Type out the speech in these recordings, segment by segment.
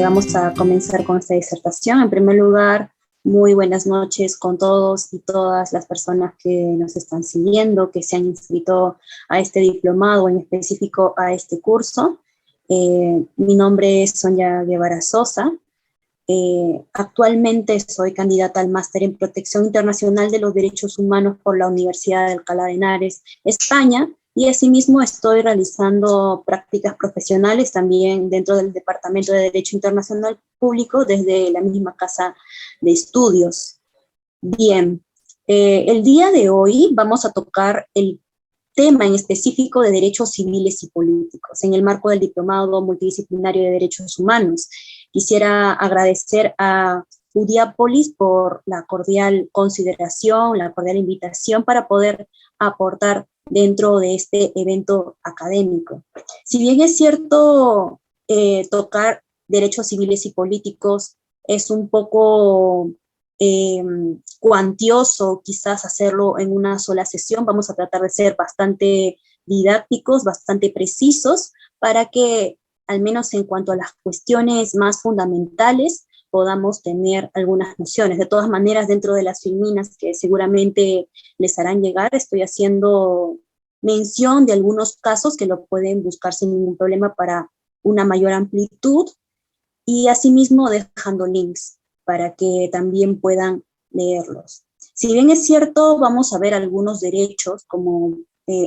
vamos a comenzar con esta disertación. En primer lugar, muy buenas noches con todos y todas las personas que nos están siguiendo, que se han inscrito a este diplomado, en específico a este curso. Mi nombre es Sonia Guevara Sosa. Actualmente soy candidata al Máster en Protección Internacional de los Derechos Humanos por la Universidad de Alcalá de Henares, España, y asimismo estoy realizando prácticas profesionales también dentro del Departamento de Derecho Internacional Público desde la misma casa de estudios. Bien, el día de hoy vamos a tocar el tema en específico de derechos civiles y políticos en el marco del Diplomado Multidisciplinario de Derechos Humanos. Quisiera agradecer a UDIAPOLIS por la cordial consideración, la cordial invitación para poder aportar dentro de este evento académico. Si bien es cierto, tocar derechos civiles y políticos es un poco cuantioso quizás hacerlo en una sola sesión, vamos a tratar de ser bastante didácticos, bastante precisos, para que al menos en cuanto a las cuestiones más fundamentales podamos tener algunas nociones. De todas maneras, dentro de las filminas que seguramente les harán llegar, estoy haciendo mención de algunos casos que lo pueden buscar sin ningún problema para una mayor amplitud, y asimismo dejando links para que también puedan leerlos. Si bien es cierto, vamos a ver algunos derechos como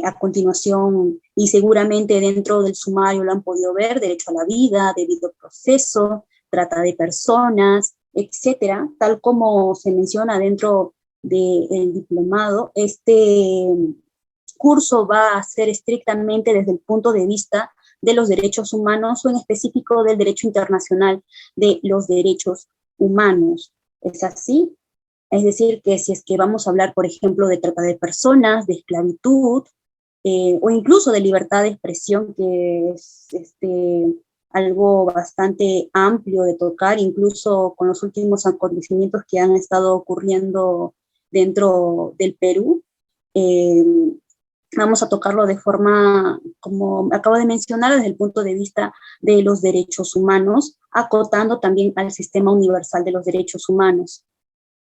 a continuación, y seguramente dentro del sumario lo han podido ver: derecho a la vida, debido proceso, trata de personas, etcétera, tal como se menciona dentro del diplomado. Este curso va a ser estrictamente desde el punto de vista de los derechos humanos, o en específico del derecho internacional de los derechos humanos. ¿Es así? Es decir, que si es que vamos a hablar, por ejemplo, de trata de personas, de esclavitud, o incluso de libertad de expresión, que es algo bastante amplio de tocar, incluso con los últimos acontecimientos que han estado ocurriendo dentro del Perú, vamos a tocarlo de forma, como acabo de mencionar, desde el punto de vista de los derechos humanos, acotando también al sistema universal de los derechos humanos.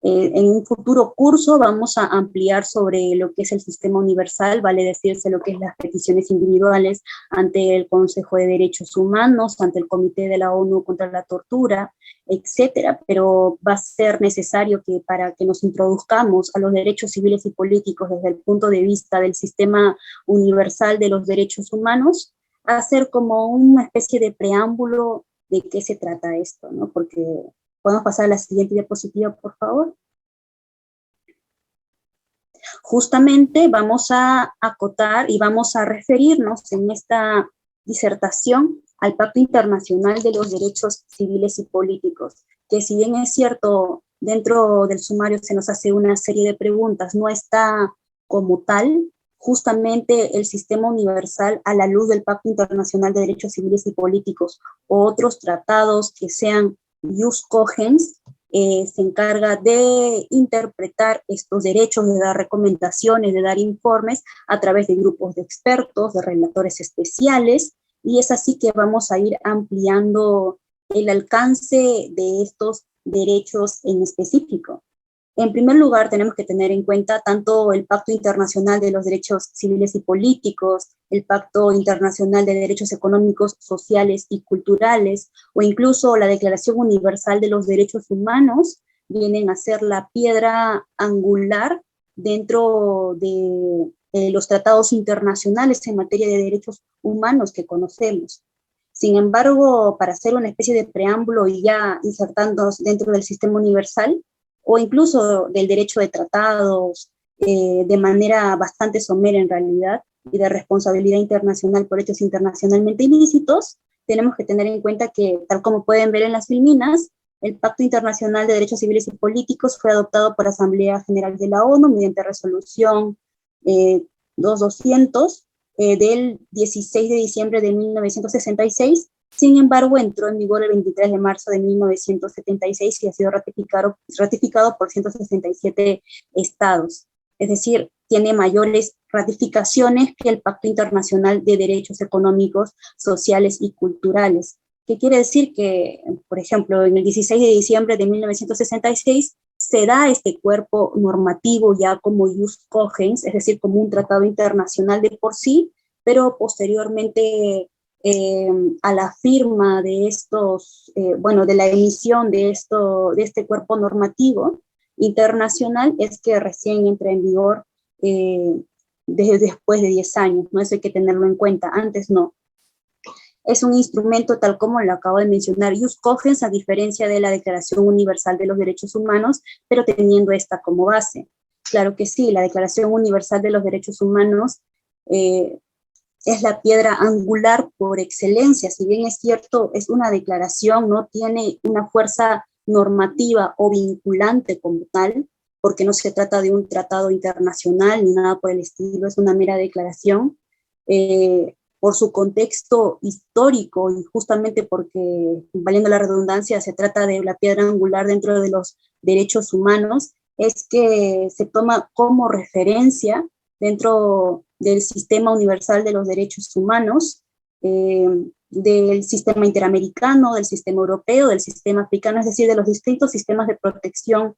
En un futuro curso vamos a ampliar sobre lo que es el sistema universal, vale decirse lo que es las peticiones individuales ante el Consejo de Derechos Humanos, ante el Comité de la ONU contra la Tortura, etcétera, pero va a ser necesario que para que nos introduzcamos a los derechos civiles y políticos desde el punto de vista del sistema universal de los derechos humanos, hacer como una especie de preámbulo de qué se trata esto, ¿no? Porque ¿podemos pasar a la siguiente diapositiva, por favor? Justamente vamos a acotar y vamos a referirnos en esta disertación al Pacto Internacional de los Derechos Civiles y Políticos, que si bien es cierto, dentro del sumario se nos hace una serie de preguntas, no está como tal. Justamente el sistema universal, a la luz del Pacto Internacional de Derechos Civiles y Políticos o otros tratados que sean jus cogens, se encarga de interpretar estos derechos, de dar recomendaciones, de dar informes a través de grupos de expertos, de relatores especiales, y es así que vamos a ir ampliando el alcance de estos derechos en específico. En primer lugar, tenemos que tener en cuenta tanto el Pacto Internacional de los Derechos Civiles y Políticos, el Pacto Internacional de Derechos Económicos, Sociales y Culturales, o incluso la Declaración Universal de los Derechos Humanos, vienen a ser la piedra angular dentro de los tratados internacionales en materia de derechos humanos que conocemos. Sin embargo, para hacer una especie de preámbulo y ya insertándonos dentro del sistema universal, o incluso del derecho de tratados, de manera bastante somera en realidad, y de responsabilidad internacional por hechos internacionalmente ilícitos, tenemos que tener en cuenta que, tal como pueden ver en las filminas, el Pacto Internacional de Derechos Civiles y Políticos fue adoptado por la Asamblea General de la ONU mediante resolución 2200 del 16 de diciembre de 1966. Sin embargo, entró en vigor el 23 de marzo de 1976 y ha sido ratificado por 167 estados. Es decir, tiene mayores ratificaciones que el Pacto Internacional de Derechos Económicos, Sociales y Culturales, ¿Qué quiere decir? Que, por ejemplo, en el 16 de diciembre de 1966 se da este cuerpo normativo ya como jus cogens, es decir, como un tratado internacional de por sí, pero posteriormente eh, a la firma de estos, bueno, de la emisión de este cuerpo normativo internacional es que recién entra en vigor desde después de 10 años, ¿no? Eso hay que tenerlo en cuenta, antes no. Es un instrumento tal como lo acabo de mencionar, jus cogens, a diferencia de la Declaración Universal de los Derechos Humanos, pero teniendo esta como base. Claro que sí, la Declaración Universal de los Derechos Humanos es la piedra angular por excelencia. Si bien es cierto, es una declaración, no tiene una fuerza normativa o vinculante como tal, porque no se trata de un tratado internacional ni nada por el estilo, es una mera declaración. Por su contexto histórico y justamente porque, valiendo la redundancia, se trata de la piedra angular dentro de los derechos humanos, es que se toma como referencia dentro del sistema universal de los derechos humanos, del sistema interamericano, del sistema europeo, del sistema africano, es decir, de los distintos sistemas de protección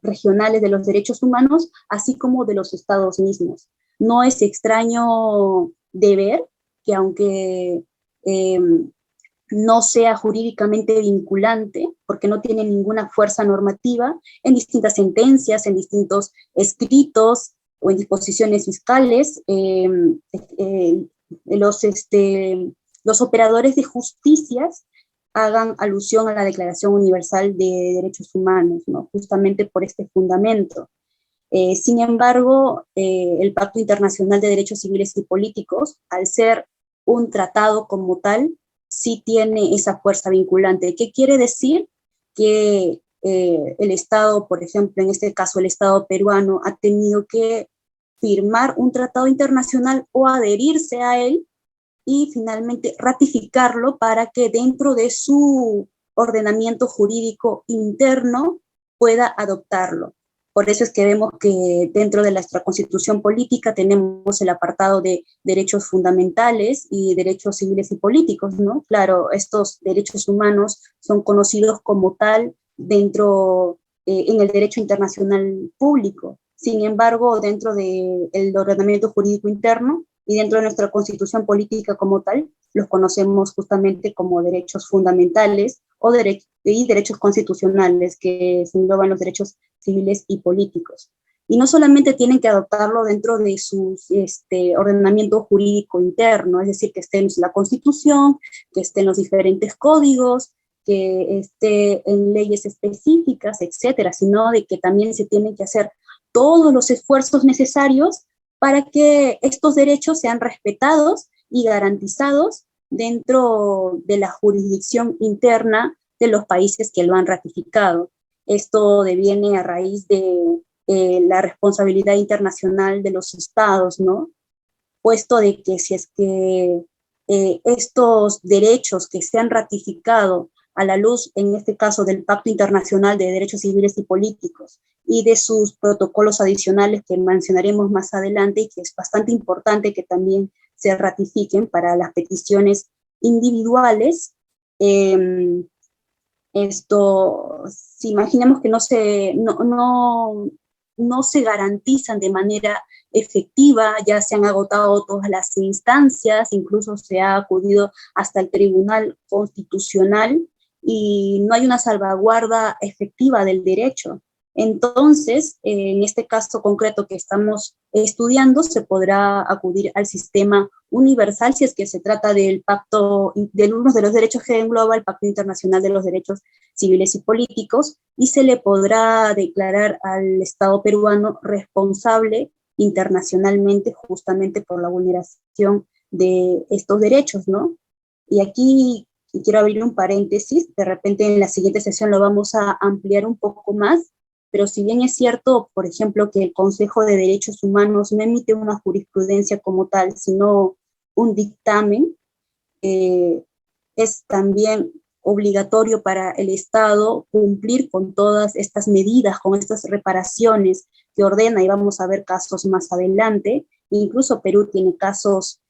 regionales de los derechos humanos, así como de los estados mismos. No es extraño de ver que aunque no sea jurídicamente vinculante, porque no tiene ninguna fuerza normativa, en distintas sentencias, en distintos escritos o en disposiciones fiscales, los, los operadores de justicias hagan alusión a la Declaración Universal de Derechos Humanos, ¿no? Justamente por este fundamento. Sin embargo, el Pacto Internacional de Derechos Civiles y Políticos, al ser un tratado como tal, sí tiene esa fuerza vinculante. ¿Qué quiere decir? Que el Estado, por ejemplo, en este caso el Estado peruano, ha tenido que firmar un tratado internacional o adherirse a él y finalmente ratificarlo para que dentro de su ordenamiento jurídico interno pueda adoptarlo. Por eso es que vemos que dentro de nuestra constitución política tenemos el apartado de derechos fundamentales y derechos civiles y políticos, ¿no? Claro, estos derechos humanos son conocidos como tal dentro, en el derecho internacional público. Sin embargo, dentro del ordenamiento jurídico interno y dentro de nuestra constitución política como tal, los conocemos justamente como derechos fundamentales y derechos constitucionales, que se engloban los derechos civiles y políticos. Y no solamente tienen que adoptarlo dentro de su ordenamiento jurídico interno, es decir, que esté en la Constitución, que esté en los diferentes códigos, que esté en leyes específicas, etcétera, sino de que también se tienen que hacer todos los esfuerzos necesarios para que estos derechos sean respetados y garantizados dentro de la jurisdicción interna de los países que lo han ratificado. Esto deviene a raíz de la responsabilidad internacional de los estados, ¿no? Puesto de que si es que estos derechos que se han ratificado a la luz, en este caso, del Pacto Internacional de Derechos Civiles y Políticos y de sus protocolos adicionales que mencionaremos más adelante y que es bastante importante que también se ratifiquen para las peticiones individuales, si imaginemos que no se garantizan de manera efectiva, ya se han agotado todas las instancias, incluso se ha acudido hasta el Tribunal Constitucional y no hay una salvaguarda efectiva del derecho. Entonces, en este caso concreto que estamos estudiando, se podrá acudir al sistema universal si es que se trata del pacto, de uno de los derechos que engloba el Pacto Internacional de los Derechos Civiles y Políticos, y se le podrá declarar al Estado peruano responsable internacionalmente justamente por la vulneración de estos derechos, ¿no? Y aquí quiero abrir un paréntesis, de repente en la siguiente sesión lo vamos a ampliar un poco más, pero si bien es cierto, por ejemplo, que el Consejo de Derechos Humanos no emite una jurisprudencia como tal, sino un dictamen, es también obligatorio para el Estado cumplir con todas estas medidas, con estas reparaciones que ordena, y vamos a ver casos más adelante. Incluso Perú tiene casos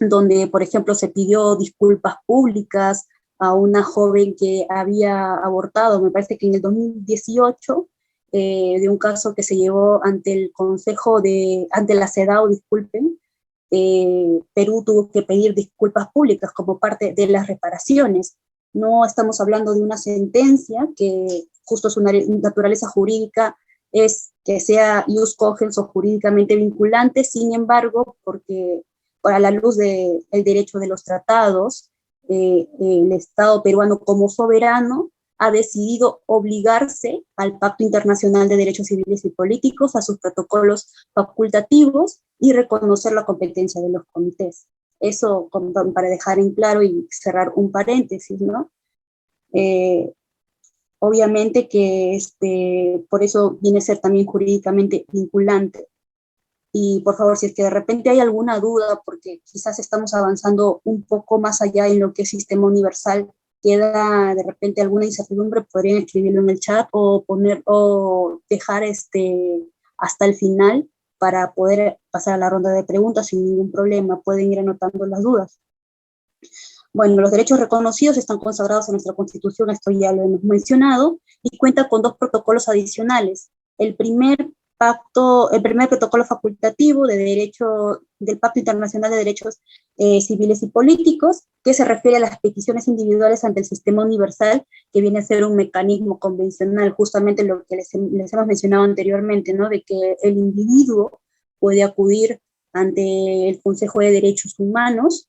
donde, por ejemplo, se pidió disculpas públicas a una joven que había abortado, me parece que en el 2018, de un caso que se llevó ante el ante la CEDAW, disculpen. Perú tuvo que pedir disculpas públicas como parte de las reparaciones. No estamos hablando de una sentencia que justo su naturaleza jurídica es que sea ius cogens o jurídicamente vinculante. Sin embargo, porque para la luz del derecho de los tratados, el Estado peruano como soberano ha decidido obligarse al Pacto Internacional de Derechos Civiles y Políticos, a sus protocolos facultativos y reconocer la competencia de los comités. Eso para dejar en claro y cerrar un paréntesis, ¿no? Obviamente que por eso viene a ser también jurídicamente vinculante. Y por favor, si es que de repente hay alguna duda, porque quizás estamos avanzando un poco más allá en lo que es sistema universal, queda de repente alguna incertidumbre, podrían escribirlo en el chat o dejar hasta el final para poder pasar a la ronda de preguntas sin ningún problema. Pueden ir anotando las dudas. Bueno, los derechos reconocidos están consagrados en nuestra Constitución, esto ya lo hemos mencionado, y cuenta con 2 protocolos adicionales. El primer protocolo facultativo del Pacto Internacional de Derechos Civiles y Políticos, que se refiere a las peticiones individuales ante el sistema universal, que viene a ser un mecanismo convencional, justamente lo que les hemos mencionado anteriormente, ¿no? De que el individuo puede acudir ante el Consejo de Derechos Humanos,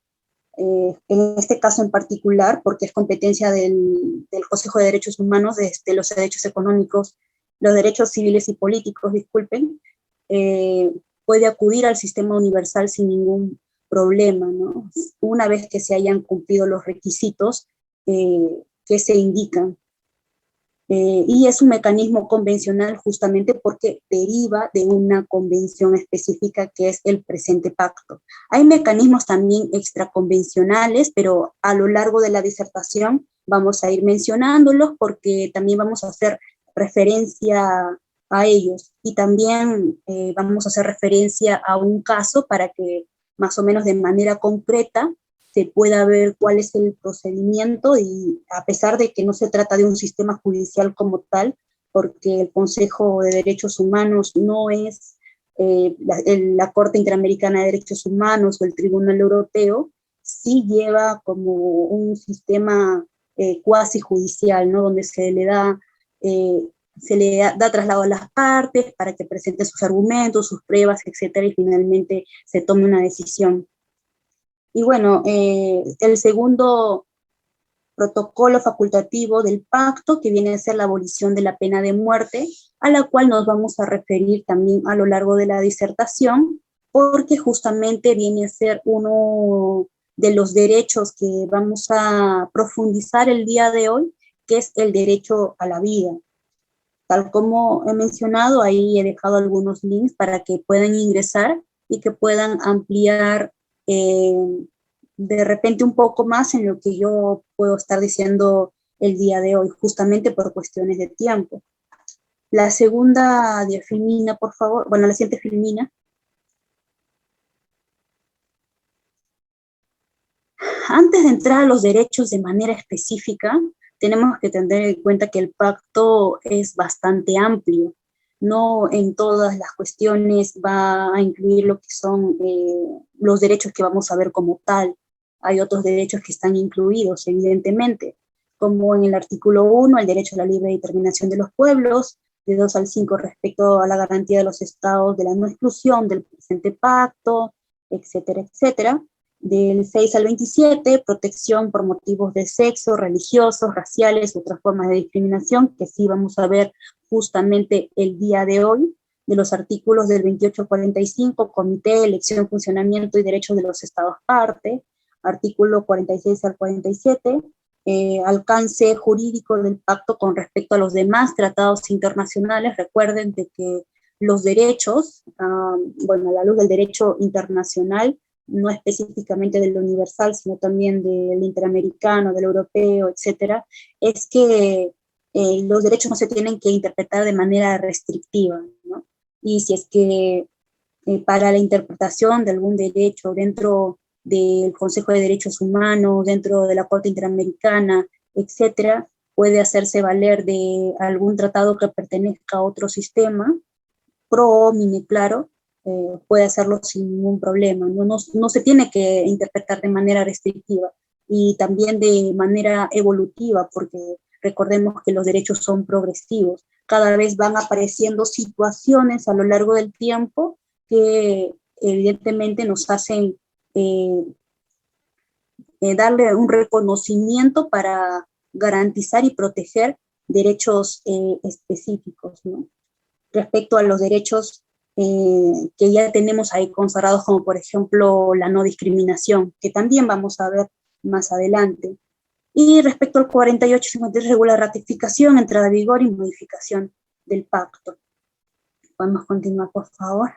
en este caso en particular, porque es competencia del Consejo de Derechos Humanos, los derechos económicos, los derechos civiles y políticos, disculpen, puede acudir al sistema universal sin ningún problema, ¿no? Una vez que se hayan cumplido los requisitos que se indican. Y es un mecanismo convencional justamente porque deriva de una convención específica que es el presente pacto. Hay mecanismos también extraconvencionales, pero a lo largo de la disertación vamos a ir mencionándolos porque también vamos a hacer referencia a ellos y también vamos a hacer referencia a un caso para que más o menos de manera concreta se pueda ver cuál es el procedimiento, y a pesar de que no se trata de un sistema judicial como tal, porque el Consejo de Derechos Humanos no es la Corte Interamericana de Derechos Humanos o el Tribunal Europeo, sí lleva como un sistema cuasi judicial, ¿no? Donde se le da traslado a las partes para que presenten sus argumentos, sus pruebas, etcétera, y finalmente se tome una decisión. Y bueno, el segundo protocolo facultativo del pacto, que viene a ser la abolición de la pena de muerte, a la cual nos vamos a referir también a lo largo de la disertación, porque justamente viene a ser uno de los derechos que vamos a profundizar el día de hoy, que es el derecho a la vida. Tal como he mencionado, ahí he dejado algunos links para que puedan ingresar y que puedan ampliar de repente un poco más en lo que yo puedo estar diciendo el día de hoy, justamente por cuestiones de tiempo. La segunda Filmina, por favor. Bueno, la siguiente Filmina. Antes de entrar a los derechos de manera específica, tenemos que tener en cuenta que el pacto es bastante amplio. No en todas las cuestiones va a incluir lo que son los derechos que vamos a ver como tal. Hay otros derechos que están incluidos, evidentemente, como en el artículo 1, el derecho a la libre determinación de los pueblos, de 2 al 5 respecto a la garantía de los estados de la no exclusión del presente pacto, etcétera, etcétera. Del 6 al 27, protección por motivos de sexo, religiosos, raciales, otras formas de discriminación, que sí vamos a ver justamente el día de hoy, de los artículos del 28 al 45, comité, elección, funcionamiento y derechos de los estados parte, artículo 46 al 47, alcance jurídico del pacto con respecto a los demás tratados internacionales. Recuerden de que los derechos, bueno, a la luz del derecho internacional, no específicamente del universal, sino también del interamericano, del europeo, etcétera, es que los derechos no se tienen que interpretar de manera restrictiva, ¿no? Y si es que para la interpretación de algún derecho dentro del Consejo de Derechos Humanos, dentro de la Corte Interamericana, etcétera, puede hacerse valer de algún tratado que pertenezca a otro sistema, pro homine, claro, puede hacerlo sin ningún problema. No se tiene que interpretar de manera restrictiva y también de manera evolutiva, porque recordemos que los derechos son progresivos. Cada vez van apareciendo situaciones a lo largo del tiempo que evidentemente nos hacen eh, darle un reconocimiento para garantizar y proteger derechos específicos, ¿no? Respecto a los derechos que ya tenemos ahí consagrados, como por ejemplo la no discriminación, que también vamos a ver más adelante. Y respecto al 48-53 regula ratificación, entrada en vigor y modificación del pacto. Podemos continuar, por favor.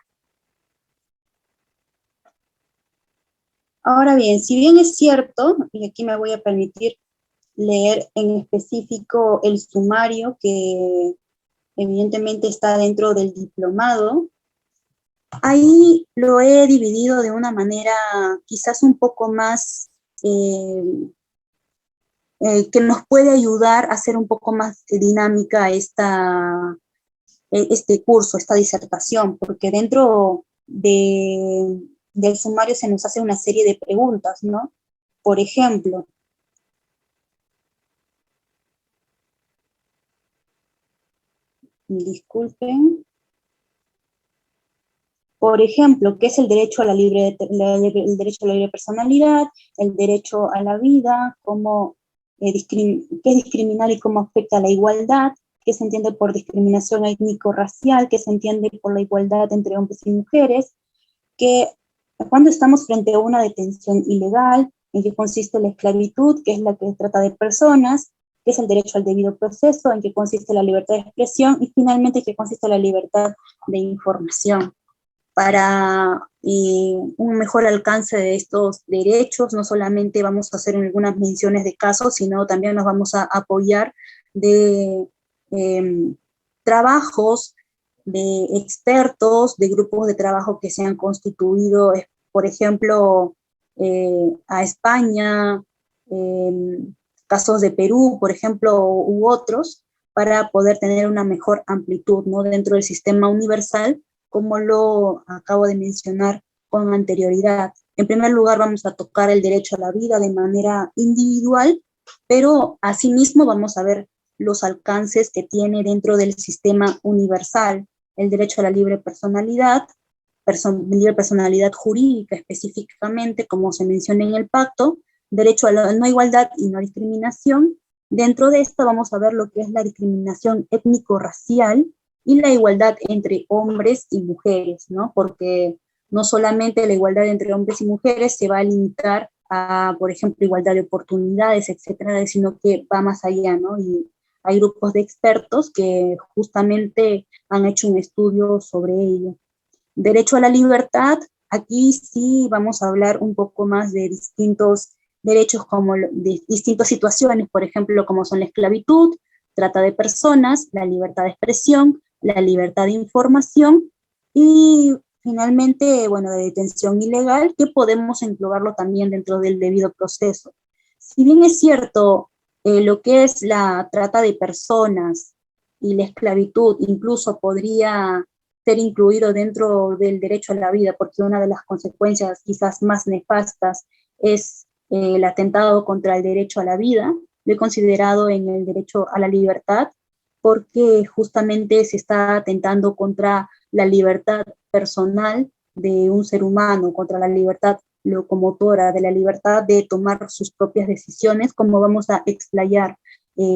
Ahora bien, si bien es cierto, y aquí me voy a permitir leer en específico el sumario que evidentemente está dentro del diplomado, ahí lo he dividido de una manera quizás un poco más que nos puede ayudar a hacer un poco más dinámica este curso, esta disertación, porque dentro del sumario se nos hace una serie de preguntas, ¿no? Por ejemplo, disculpen, por ejemplo, ¿qué es el derecho a la el derecho a la libre personalidad, el derecho a la vida, qué es discriminar y cómo afecta a la igualdad, qué se entiende por discriminación étnico-racial, qué se entiende por la igualdad entre hombres y mujeres, que cuando estamos frente a una detención ilegal, en qué consiste la esclavitud, que es la que trata de personas, qué es el derecho al debido proceso, en qué consiste la libertad de expresión y finalmente qué consiste la libertad de información. Para un mejor alcance de estos derechos, no solamente vamos a hacer algunas menciones de casos, sino también nos vamos a apoyar de trabajos de expertos, de grupos de trabajo que se han constituido, por ejemplo, a España, casos de Perú, por ejemplo, u otros, para poder tener una mejor amplitud, ¿no?, dentro del sistema universal, como lo acabo de mencionar con anterioridad. En primer lugar, vamos a tocar el derecho a la vida de manera individual, pero asimismo vamos a ver los alcances que tiene dentro del sistema universal, el derecho a la libre personalidad, libre personalidad jurídica específicamente, como se menciona en el pacto, derecho a la no igualdad y no discriminación. Dentro de esto vamos a ver lo que es la discriminación étnico-racial y la igualdad entre hombres y mujeres, ¿no? Porque no solamente la igualdad entre hombres y mujeres se va a limitar a, por ejemplo, igualdad de oportunidades, etcétera, sino que va más allá, ¿no? Y hay grupos de expertos que justamente han hecho un estudio sobre ello. Derecho a la libertad, aquí sí vamos a hablar un poco más de distintos derechos, como de distintas situaciones, por ejemplo, como son la esclavitud, trata de personas, la libertad de expresión, la libertad de información y finalmente, bueno, de detención ilegal, que podemos englobarlo también dentro del debido proceso. Si bien es cierto, lo que es la trata de personas y la esclavitud incluso podría ser incluido dentro del derecho a la vida, porque una de las consecuencias quizás más nefastas es el atentado contra el derecho a la vida, lo he considerado en el derecho a la libertad, porque justamente se está atentando contra la libertad personal de un ser humano, contra la libertad locomotora, de la libertad de tomar sus propias decisiones, como vamos a explayar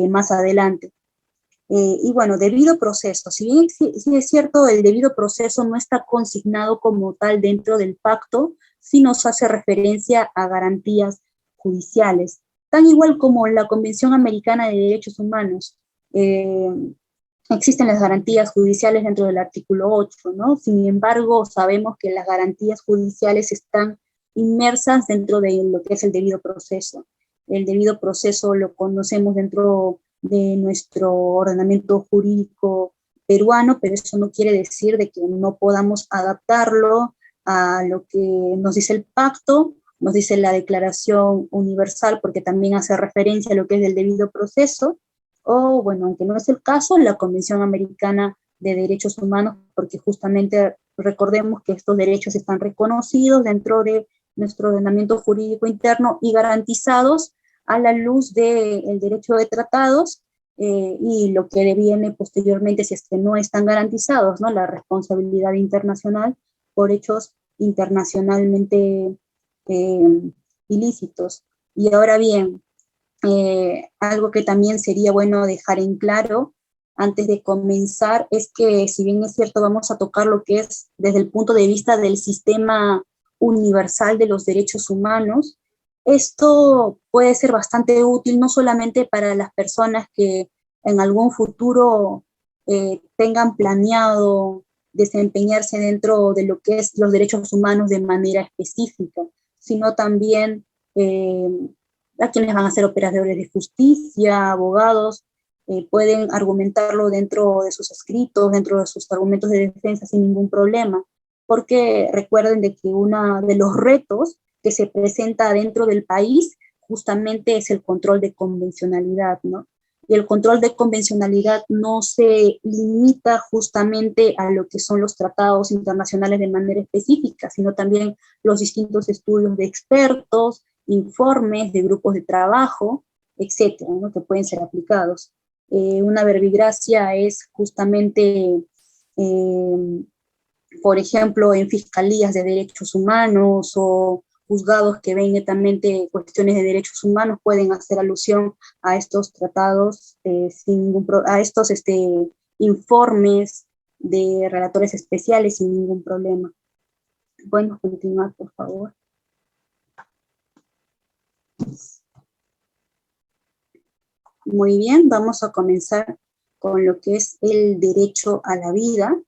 más adelante. Y bueno, debido proceso. Si bien sí es cierto, el debido proceso no está consignado como tal dentro del pacto, sí nos hace referencia a garantías judiciales, tan igual como la Convención Americana de Derechos Humanos. Eh, Existen las garantías judiciales dentro del artículo 8, ¿no? Sin embargo, sabemos que las garantías judiciales están inmersas dentro de lo que es el debido proceso. El debido proceso lo conocemos dentro de nuestro ordenamiento jurídico peruano, pero eso no quiere decir de que no podamos adaptarlo a lo que nos dice el pacto nos dice la Declaración Universal, porque también hace referencia a lo que es el debido proceso, o, bueno, aunque no es el caso, la Convención Americana de Derechos Humanos, porque justamente recordemos que estos derechos están reconocidos dentro de nuestro ordenamiento jurídico interno y garantizados a la luz del derecho de tratados y lo que deviene posteriormente, si es que no están garantizados, ¿no? La responsabilidad internacional por hechos internacionalmente ilícitos. Y ahora bien, algo que también sería bueno dejar en claro antes de comenzar es que, si bien es cierto, vamos a tocar lo que es desde el punto de vista del sistema universal de los derechos humanos, esto puede ser bastante útil no solamente para las personas que en algún futuro tengan planeado desempeñarse dentro de lo que es los derechos humanos de manera específica, sino también a quienes van a ser operadores de justicia, abogados, pueden argumentarlo dentro de sus escritos, dentro de sus argumentos de defensa sin ningún problema, porque recuerden de que uno de los retos que se presenta dentro del país justamente es el control de convencionalidad, ¿no? Y el control de convencionalidad no se limita justamente a lo que son los tratados internacionales de manera específica, sino también los distintos estudios de expertos, informes de grupos de trabajo, etcétera, ¿no? Que pueden ser aplicados. Una verbigracia es justamente, por ejemplo, en fiscalías de derechos humanos o juzgados que ven netamente cuestiones de derechos humanos, pueden hacer alusión a estos tratados, a estos informes de relatores especiales sin ningún problema. Bueno, continuar, por favor. Muy bien, vamos a comenzar con lo que es el derecho a la vida.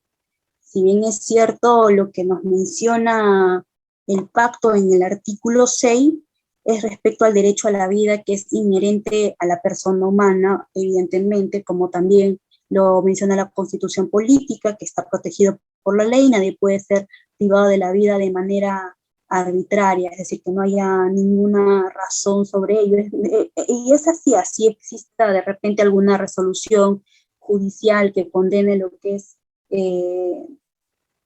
Si bien es cierto lo que nos menciona el pacto en el artículo 6, es respecto al derecho a la vida que es inherente a la persona humana, evidentemente, como también lo menciona la Constitución Política, que está protegido por la ley, nadie puede ser privado de la vida de manera arbitraria, es decir, que no haya ninguna razón sobre ello. Y es así exista de repente alguna resolución judicial que condene lo que es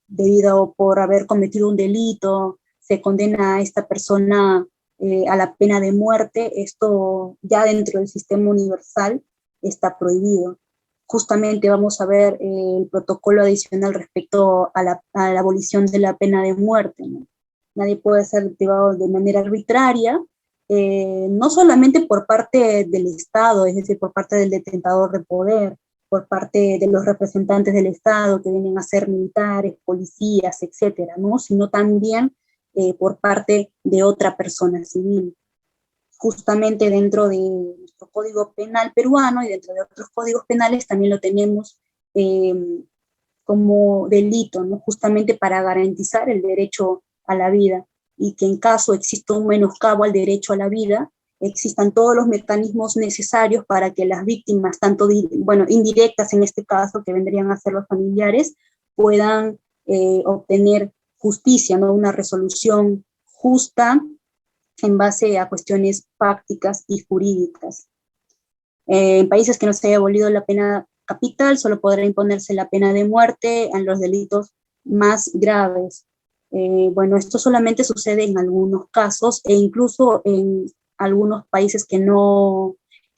debido por haber cometido un delito, se condena a esta persona a la pena de muerte, esto ya dentro del sistema universal está prohibido. Justamente vamos a ver el protocolo adicional respecto a la abolición de la pena de muerte, ¿no? Nadie puede ser privado de manera arbitraria, no solamente por parte del Estado, es decir, por parte del detentador de poder, por parte de los representantes del Estado que vienen a ser militares, policías, etcétera, ¿no? Sino también por parte de otra persona civil. Justamente dentro de nuestro Código Penal peruano y dentro de otros códigos penales también lo tenemos como delito, ¿no? Justamente para garantizar el derecho a la vida y que en caso exista un menoscabo al derecho a la vida, existan todos los mecanismos necesarios para que las víctimas, tanto indirectas en este caso, que vendrían a ser los familiares, puedan obtener justicia, ¿no? Una resolución justa en base a cuestiones prácticas y jurídicas. En países que no se haya abolido la pena capital, solo podrá imponerse la pena de muerte en los delitos más graves. Bueno, esto solamente sucede en algunos casos e incluso en algunos países que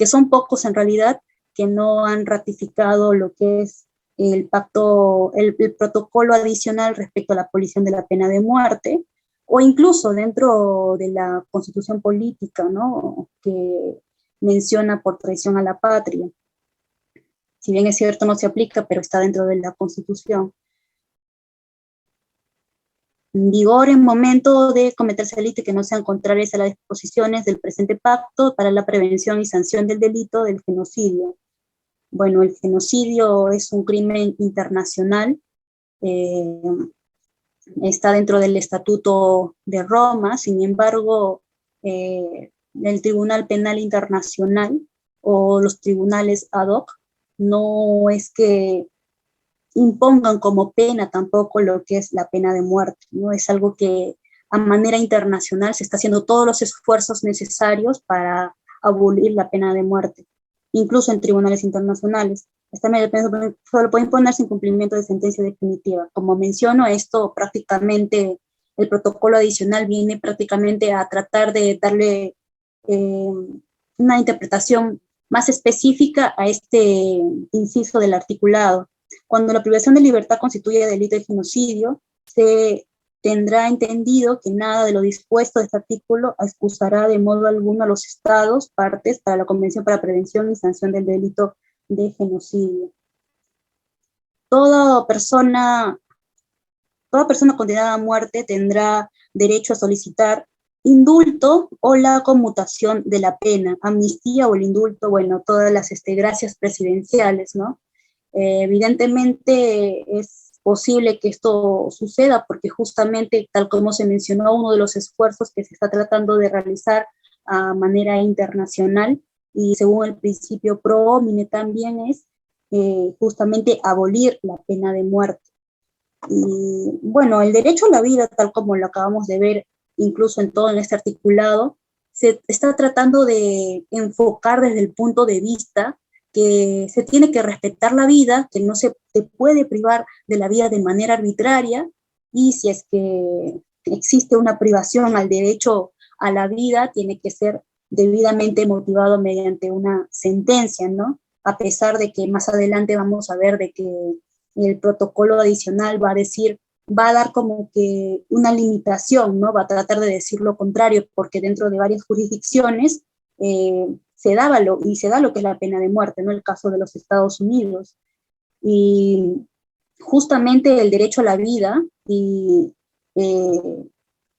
son pocos en realidad, que no han ratificado lo que es el pacto, el protocolo adicional respecto a la abolición de la pena de muerte, o incluso dentro de la Constitución Política, ¿no? Que menciona por traición a la patria. Si bien es cierto, no se aplica, pero está dentro de la Constitución. En vigor en momento de cometerse delito que no sean contrarias a las disposiciones del presente pacto para la prevención y sanción del delito del genocidio. Bueno, el genocidio es un crimen internacional, está dentro del Estatuto de Roma, sin embargo, el Tribunal Penal Internacional o los tribunales ad hoc no es que impongan como pena tampoco lo que es la pena de muerte, ¿no? Es algo que a manera internacional se está haciendo todos los esfuerzos necesarios para abolir la pena de muerte, incluso en tribunales internacionales. Esta medida solo puede imponerse en cumplimiento de sentencia definitiva. Como menciono, esto prácticamente, el protocolo adicional viene prácticamente a tratar de darle una interpretación más específica a este inciso del articulado. Cuando la privación de libertad constituye delito de genocidio, se tendrá entendido que nada de lo dispuesto de este artículo excusará de modo alguno a los estados partes para la Convención para Prevención y Sanción del Delito de Genocidio. Toda persona condenada a muerte tendrá derecho a solicitar indulto o la conmutación de la pena, amnistía o el indulto, bueno, todas las gracias presidenciales, ¿no? Evidentemente es posible que esto suceda porque justamente, tal como se mencionó, uno de los esfuerzos que se está tratando de realizar a manera internacional y según el principio pro homine también es justamente abolir la pena de muerte. Y bueno, el derecho a la vida, tal como lo acabamos de ver, incluso en todo en este articulado, se está tratando de enfocar desde el punto de vista que se tiene que respetar la vida, que no se te puede privar de la vida de manera arbitraria, y si es que existe una privación al derecho a la vida, tiene que ser debidamente motivado mediante una sentencia, ¿no? A pesar de que más adelante vamos a ver de que el protocolo adicional va a decir, va a dar como que una limitación, ¿no? Va a tratar de decir lo contrario, porque dentro de varias jurisdicciones se da lo que es la pena de muerte, ¿no? El caso de los Estados Unidos. Y justamente el derecho a la vida y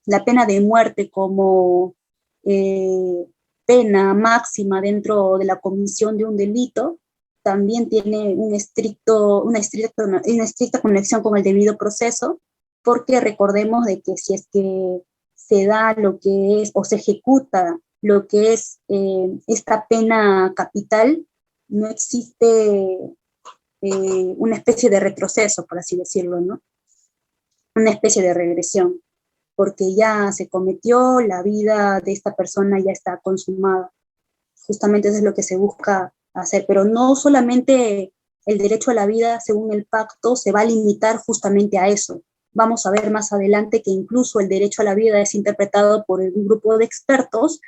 la pena de muerte como pena máxima dentro de la comisión de un delito también tiene una estricta conexión con el debido proceso, porque recordemos de que si es que se da lo que es, o se ejecuta lo que es esta pena capital, no existe una especie de retroceso, por así decirlo, ¿no? Una especie de regresión, porque ya se cometió, la vida de esta persona ya está consumada. Justamente eso es lo que se busca hacer, pero no solamente el derecho a la vida según el pacto se va a limitar justamente a eso. Vamos a ver más adelante que incluso el derecho a la vida es interpretado por un grupo de expertos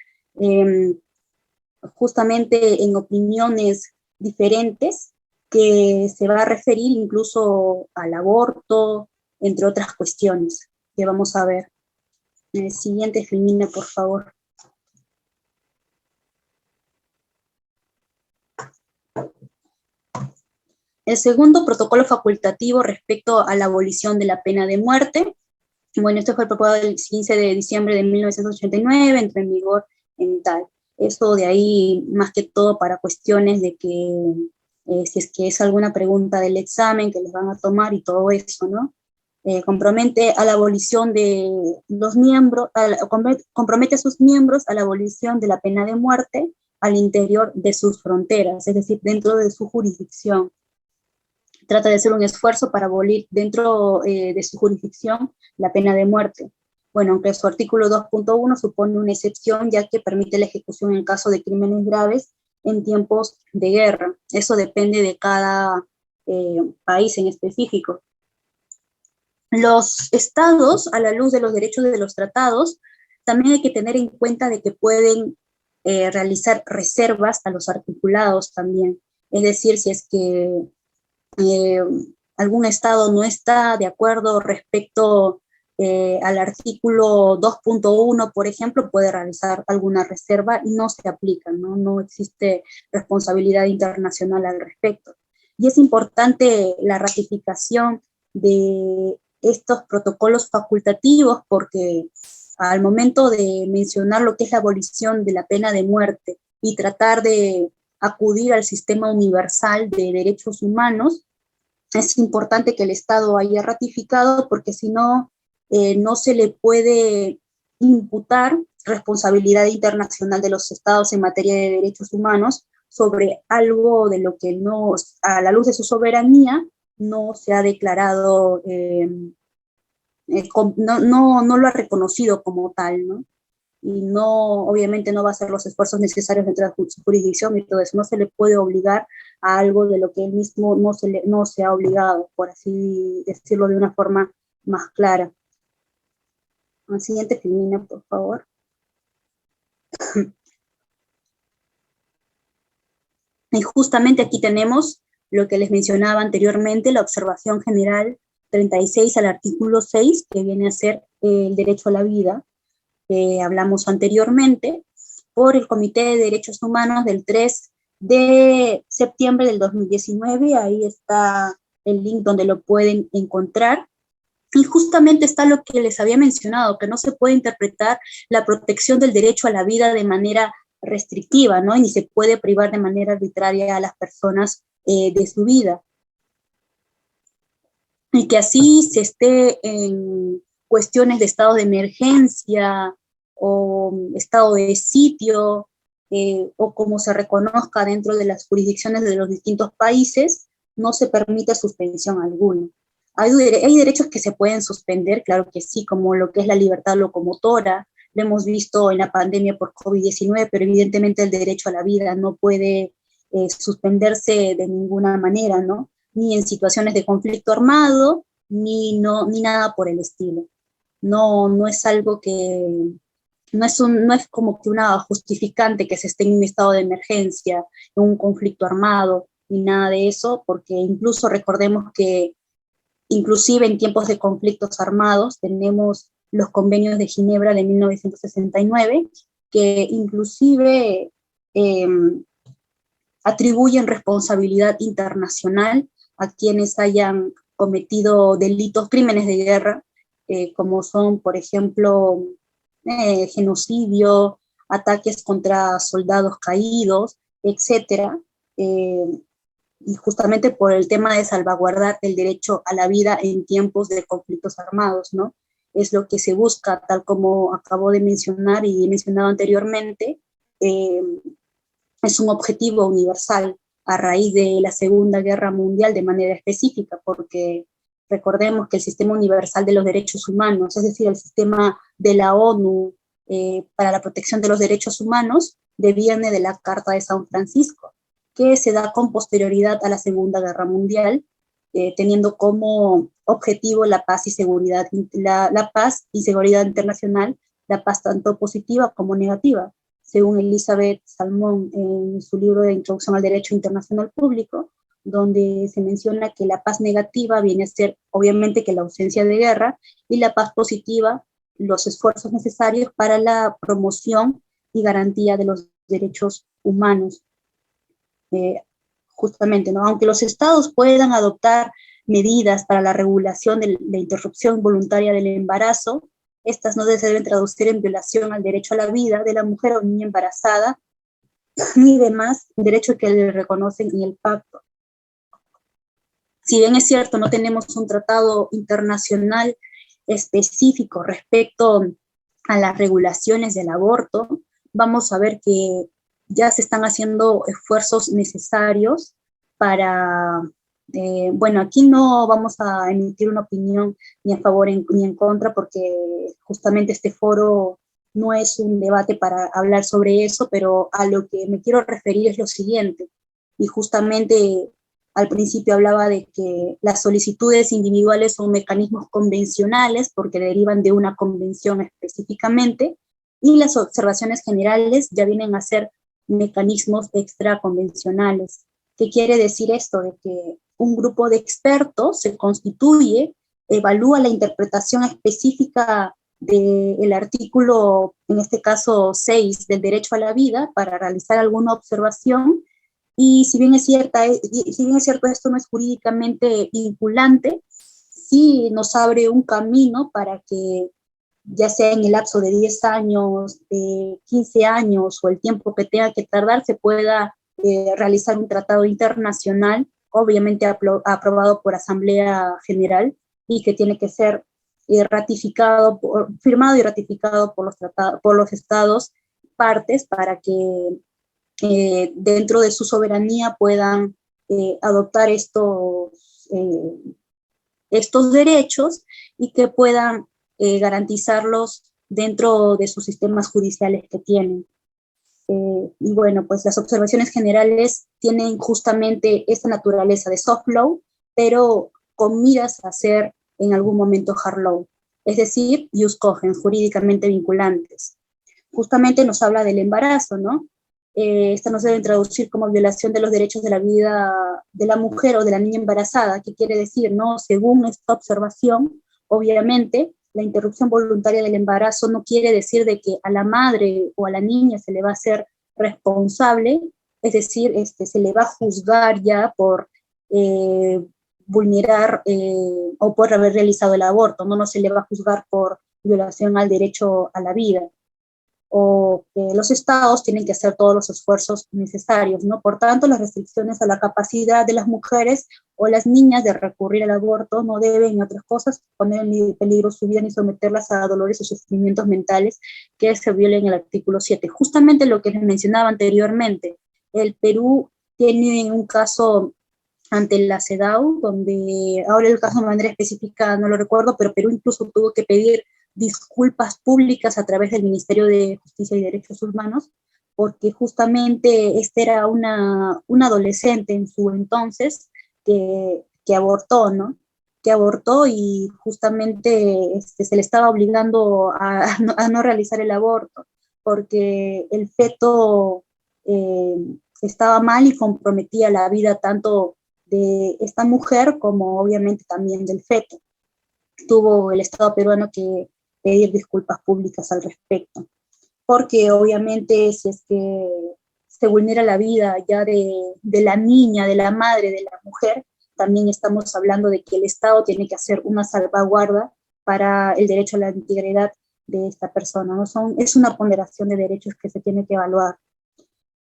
justamente en opiniones diferentes que se va a referir incluso al aborto, entre otras cuestiones que vamos a ver. Siguiente, Filmina, por favor. El segundo protocolo facultativo respecto a la abolición de la pena de muerte. Bueno, esto fue aprobado el 15 de diciembre de 1989, entró en vigor en tal. Eso de ahí, más que todo para cuestiones de que si es que es alguna pregunta del examen que les van a tomar y todo eso, ¿no? Compromete a la abolición de los miembros, compromete a sus miembros a la abolición de la pena de muerte al interior de sus fronteras, es decir, dentro de su jurisdicción. Trata de hacer un esfuerzo para abolir dentro de su jurisdicción la pena de muerte. Bueno, aunque su artículo 2.1 supone una excepción, ya que permite la ejecución en caso de crímenes graves en tiempos de guerra. Eso depende de cada país en específico. Los estados, a la luz de los derechos de los tratados, también hay que tener en cuenta de que pueden realizar reservas a los articulados también. Es decir, si es que algún estado no está de acuerdo respecto al artículo 2.1, por ejemplo, puede realizar alguna reserva y no se aplica, ¿no? No existe responsabilidad internacional al respecto. Y es importante la ratificación de estos protocolos facultativos porque al momento de mencionar lo que es la abolición de la pena de muerte y tratar de acudir al sistema universal de derechos humanos, es importante que el Estado haya ratificado porque si no, no se le puede imputar responsabilidad internacional de los Estados en materia de derechos humanos sobre algo de lo que no, a la luz de su soberanía, no se ha declarado no lo ha reconocido como tal, ¿no? Y no, obviamente no va a hacer los esfuerzos necesarios dentro de su jurisdicción y todo eso. No se le puede obligar a algo de lo que él mismo no se ha obligado, por así decirlo de una forma más clara. Al siguiente, Filmina, por favor. Y justamente aquí tenemos lo que les mencionaba anteriormente, la observación general 36 al artículo 6, que viene a ser el derecho a la vida, que hablamos anteriormente, por el Comité de Derechos Humanos del 3 de septiembre del 2019. Ahí está el link donde lo pueden encontrar. Y justamente está lo que les había mencionado, que no se puede interpretar la protección del derecho a la vida de manera restrictiva, ¿no? Y ni se puede privar de manera arbitraria a las personas de su vida. Y que así se esté en cuestiones de estado de emergencia o estado de sitio, o como se reconozca dentro de las jurisdicciones de los distintos países, no se permite suspensión alguna. Hay derechos que se pueden suspender, claro que sí, como lo que es la libertad locomotora. Lo hemos visto en la pandemia por COVID-19, pero evidentemente el derecho a la vida no puede suspenderse de ninguna manera, ¿no? Ni en situaciones de conflicto armado, ni nada por el estilo. No es algo que, no es como que una justificante que se esté en un estado de emergencia, en un conflicto armado, ni nada de eso, porque incluso recordemos que inclusive en tiempos de conflictos armados tenemos los convenios de Ginebra de 1969, que inclusive atribuyen responsabilidad internacional a quienes hayan cometido delitos, crímenes de guerra, como son, por ejemplo, genocidio, ataques contra soldados caídos, etcétera, y justamente por el tema de salvaguardar el derecho a la vida en tiempos de conflictos armados, ¿no? Es lo que se busca, tal como acabo de mencionar y he mencionado anteriormente. Es un objetivo universal a raíz de la Segunda Guerra Mundial de manera específica, porque recordemos que el sistema universal de los derechos humanos, es decir, el sistema de la ONU para la protección de los derechos humanos, deviene de la Carta de San Francisco, que se da con posterioridad a la Segunda Guerra Mundial, teniendo como objetivo la paz y seguridad, la paz y seguridad internacional, la paz tanto positiva como negativa, según Elizabeth Salmón en su libro de Introducción al Derecho Internacional Público, donde se menciona que la paz negativa viene a ser obviamente que la ausencia de guerra, y la paz positiva los esfuerzos necesarios para la promoción y garantía de los derechos humanos. Justamente, ¿no? Aunque los estados puedan adoptar medidas para la regulación de la interrupción voluntaria del embarazo, estas no se deben traducir en violación al derecho a la vida de la mujer o niña embarazada, ni demás derecho que le reconocen en el pacto. Si bien es cierto, no tenemos un tratado internacional específico respecto a las regulaciones del aborto, vamos a ver que ya se están haciendo esfuerzos necesarios para, bueno, aquí no vamos a emitir una opinión ni a favor ni en contra, porque justamente este foro no es un debate para hablar sobre eso, pero a lo que me quiero referir es lo siguiente, y justamente al principio hablaba de que las solicitudes individuales son mecanismos convencionales porque derivan de una convención específicamente, y las observaciones generales ya vienen a ser mecanismos extraconvencionales. ¿Qué quiere decir esto? De que un grupo de expertos se constituye, evalúa la interpretación específica del artículo, en este caso 6, del derecho a la vida, para realizar alguna observación. Y si bien es cierto, esto no es jurídicamente vinculante, sí nos abre un camino para que, ya sea en el lapso de 10 años, de 15 años o el tiempo que tenga que tardar, se pueda realizar un tratado internacional, obviamente aprobado por Asamblea General, y que tiene que ser firmado y ratificado por los estados partes, para que dentro de su soberanía puedan adoptar estos estos derechos y que puedan garantizarlos dentro de sus sistemas judiciales que tienen. Y bueno, pues las observaciones generales tienen justamente esta naturaleza de soft law, pero con miras a ser en algún momento hard law, es decir, ius cogens, jurídicamente vinculantes. Justamente nos habla del embarazo, ¿no? Esta nos debe traducir como violación de los derechos de la vida de la mujer o de la niña embarazada. ¿Qué quiere decir, no? Según esta observación, obviamente, la interrupción voluntaria del embarazo no quiere decir de que a la madre o a la niña se le va a ser responsable, es decir, se le va a juzgar ya por vulnerar o por haber realizado el aborto, ¿no? No se le va a juzgar por violación al derecho a la vida, o que los estados tienen que hacer todos los esfuerzos necesarios, ¿no? Por tanto, las restricciones a la capacidad de las mujeres o las niñas de recurrir al aborto no deben, en otras cosas, poner en peligro su vida ni someterlas a dolores o sufrimientos mentales que se violen en el artículo 7. Justamente lo que les mencionaba anteriormente, el Perú tiene un caso ante la CEDAW, donde ahora el caso de manera específica no lo recuerdo, pero Perú incluso tuvo que pedir disculpas públicas a través del Ministerio de Justicia y Derechos Humanos, porque justamente era una adolescente en su entonces que abortó, ¿no? Que abortó y justamente se le estaba obligando a no realizar el aborto, porque el feto estaba mal y comprometía la vida tanto de esta mujer como obviamente también del feto. Tuvo el Estado peruano que pedir disculpas públicas al respecto, porque obviamente si es que se vulnera la vida ya de la niña, de la madre, de la mujer, también estamos hablando de que el Estado tiene que hacer una salvaguarda para el derecho a la integridad de esta persona, ¿no? Es una ponderación de derechos que se tiene que evaluar.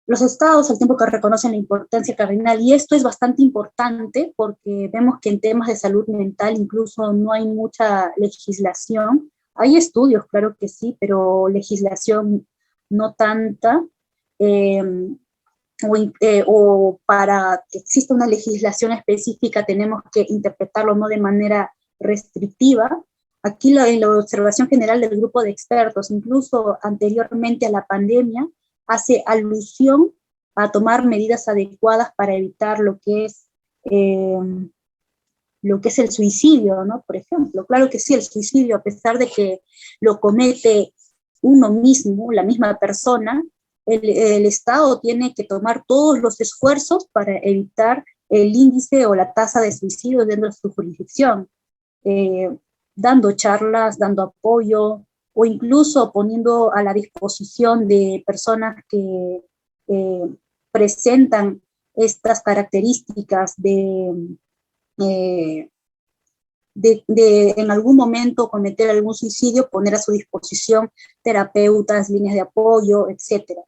Los estados, al tiempo que reconocen la importancia cardinal, y esto es bastante importante porque vemos que en temas de salud mental incluso no hay mucha legislación. Hay estudios, claro que sí, pero legislación no tanta. Eh, o para que exista una legislación específica tenemos que interpretarlo no de manera restrictiva. Aquí en la observación general del grupo de expertos, incluso anteriormente a la pandemia, hace alusión a tomar medidas adecuadas para evitar eh, lo que es el suicidio, ¿no? Por ejemplo, claro que sí, el suicidio, a pesar de que lo comete uno mismo, la misma persona, el Estado tiene que tomar todos los esfuerzos para evitar el índice o la tasa de suicidio dentro de su jurisdicción, eh, dando charlas, dando apoyo, o incluso poniendo a la disposición de personas que presentan estas características eh, en algún momento cometer algún suicidio, poner a su disposición terapeutas, líneas de apoyo, etcétera.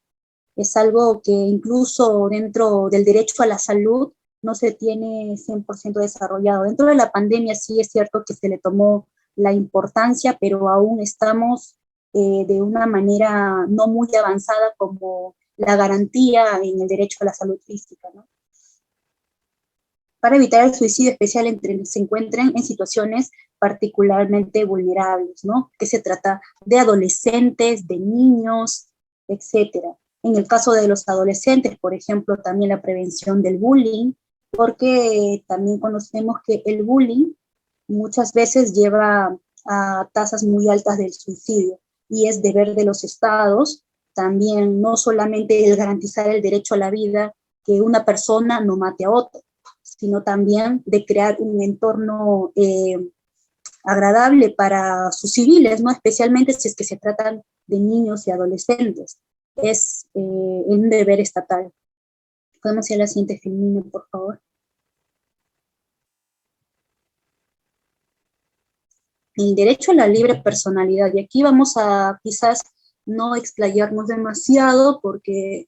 Es algo que incluso dentro del derecho a la salud no se tiene 100% desarrollado. Dentro de la pandemia sí es cierto que se le tomó la importancia, pero aún estamos de una manera no muy avanzada como la garantía en el derecho a la salud física, ¿no? Para evitar el suicidio especial entre se encuentren en situaciones particularmente vulnerables, ¿no? Que se trata de adolescentes, de niños, etcétera. En el caso de los adolescentes, por ejemplo, también la prevención del bullying, porque también conocemos que el bullying muchas veces lleva a tasas muy altas del suicidio y es deber de los estados también no solamente el garantizar el derecho a la vida, que una persona no mate a otra, sino también de crear un entorno agradable para sus civiles, ¿no? Especialmente si es que se tratan de niños y adolescentes. Es un deber estatal. Podemos ir a la siguiente filmina, por favor. El derecho a la libre personalidad. Y aquí vamos a quizás no explayarnos demasiado porque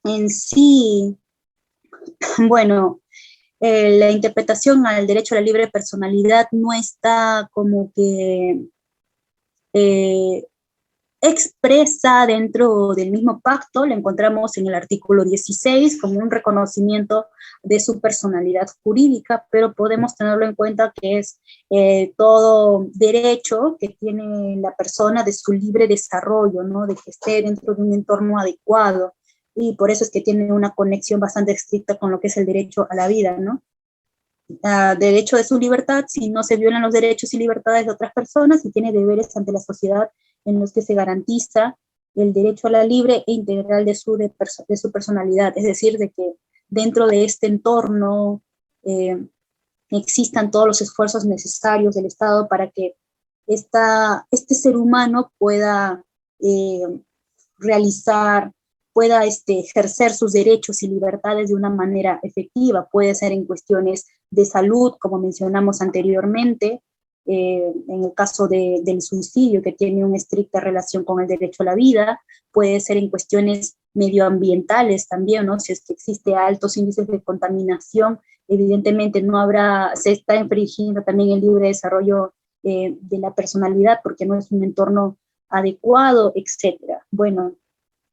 en sí, bueno, la interpretación al derecho a la libre personalidad no está como que expresa dentro del mismo pacto, la encontramos en el artículo 16 como un reconocimiento de su personalidad jurídica, pero podemos tenerlo en cuenta que es todo derecho que tiene la persona de su libre desarrollo, ¿no? De que esté dentro de un entorno adecuado, y por eso es que tiene una conexión bastante estricta con lo que es el derecho a la vida, ¿no? Derecho de su libertad si no se violan los derechos y libertades de otras personas, y tiene deberes ante la sociedad en los que se garantiza el derecho a la libre e integral de su personalidad, es decir, de que dentro de este entorno existan todos los esfuerzos necesarios del Estado para que este ser humano pueda eh, realizar, pueda ejercer sus derechos y libertades de una manera efectiva. Puede ser en cuestiones de salud, como mencionamos anteriormente, en el caso del suicidio, que tiene una estricta relación con el derecho a la vida. Puede ser en cuestiones medioambientales también, ¿no? Si es que existe altos índices de contaminación, evidentemente se está infringiendo también el libre desarrollo de la personalidad, porque no es un entorno adecuado, etcétera. Bueno,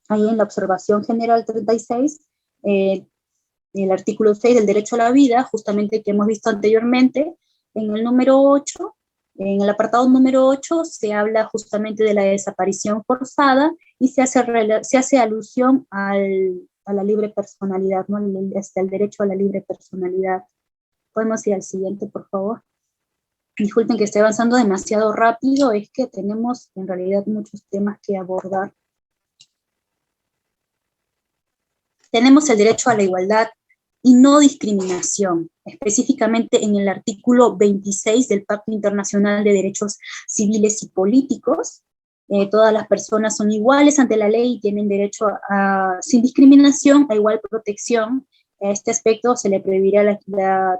ahí en la observación general 36, el artículo 6 del derecho a la vida, justamente que hemos visto anteriormente, en el número 8, en el apartado número 8, se habla justamente de la desaparición forzada y se hace alusión a la libre personalidad, ¿no? El derecho a la libre personalidad. Podemos ir al siguiente, por favor. Disculpen que esté avanzando demasiado rápido, es que tenemos en realidad muchos temas que abordar. Tenemos el derecho a la igualdad y no discriminación, específicamente en el artículo 26 del Pacto Internacional de Derechos Civiles y Políticos. Todas las personas son iguales ante la ley y tienen derecho sin discriminación, a igual protección. A este aspecto se le prohibirá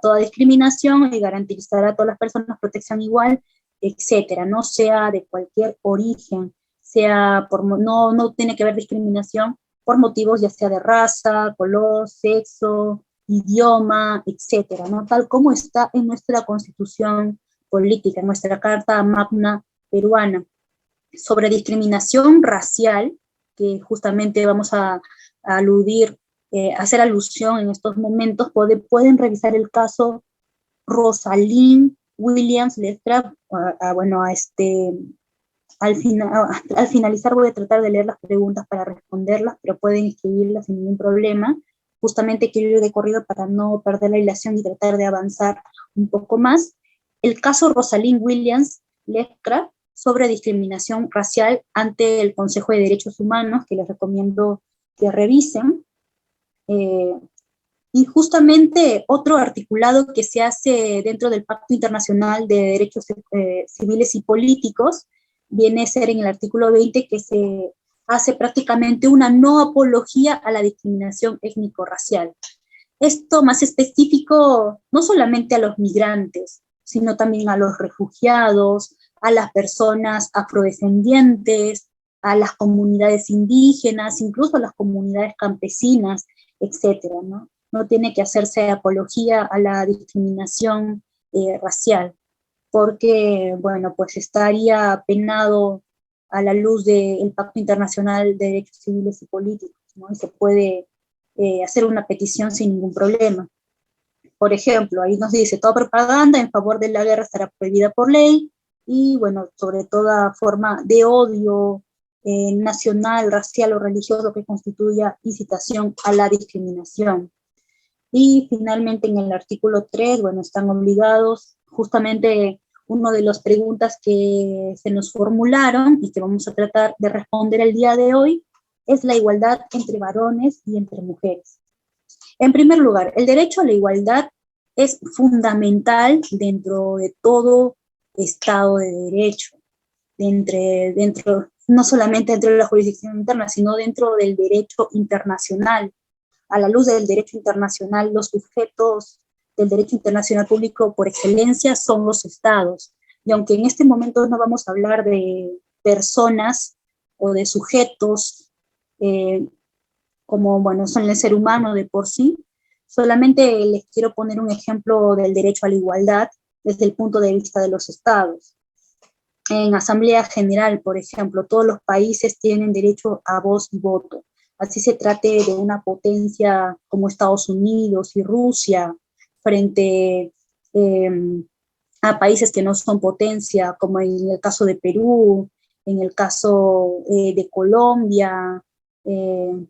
toda discriminación y garantizará a todas las personas protección igual, etcétera, no sea de cualquier origen, no tiene que haber discriminación por motivos ya sea de raza, color, sexo, idioma, etcétera, ¿no? Tal como está en nuestra Constitución política, en nuestra Carta Magna peruana. Sobre discriminación racial, que justamente vamos a aludir, hacer alusión en estos momentos, pueden revisar el caso Rosalind Williams Ledcraft. Bueno, al finalizar voy a tratar de leer las preguntas para responderlas, pero pueden escribirlas sin ningún problema. Justamente quiero ir de corrido para no perder la hilación y tratar de avanzar un poco más. El caso Rosalind Williams Ledcraft sobre discriminación racial ante el Consejo de Derechos Humanos, que les recomiendo que revisen. Y justamente otro articulado que se hace dentro del Pacto Internacional de Derechos Civiles y Políticos viene a ser en el artículo 20, que se hace prácticamente una no apología a la discriminación étnico-racial. Esto más específico no solamente a los migrantes, sino también a los refugiados, a las personas afrodescendientes, a las comunidades indígenas, incluso a las comunidades campesinas, etcétera, ¿no? No tiene que hacerse apología a la discriminación racial, porque, bueno, pues estaría penado a la luz del Pacto Internacional de Derechos Civiles y Políticos, ¿no? Y se puede hacer una petición sin ningún problema. Por ejemplo, ahí nos dice, toda propaganda en favor de la guerra estará prohibida por ley, y bueno, sobre toda forma de odio nacional, racial o religioso que constituya incitación a la discriminación. Y finalmente en el artículo 3, bueno, están obligados, justamente una de las preguntas que se nos formularon y que vamos a tratar de responder el día de hoy, es la igualdad entre varones y entre mujeres. En primer lugar, el derecho a la igualdad es fundamental dentro de todo Estado de Derecho, no solamente dentro de la jurisdicción interna, sino dentro del derecho internacional. A la luz del derecho internacional, los sujetos del derecho internacional público por excelencia son los estados. Y aunque en este momento no vamos a hablar de personas o de sujetos como, bueno, son el ser humano de por sí, solamente les quiero poner un ejemplo del derecho a la igualdad desde el punto de vista de los estados. en Asamblea General, por ejemplo, todos los países tienen derecho a voz y voto. Así se trate de una potencia como Estados Unidos y Rusia frente a países que no son potencia, como en el caso de Perú, en el caso de Colombia, eh,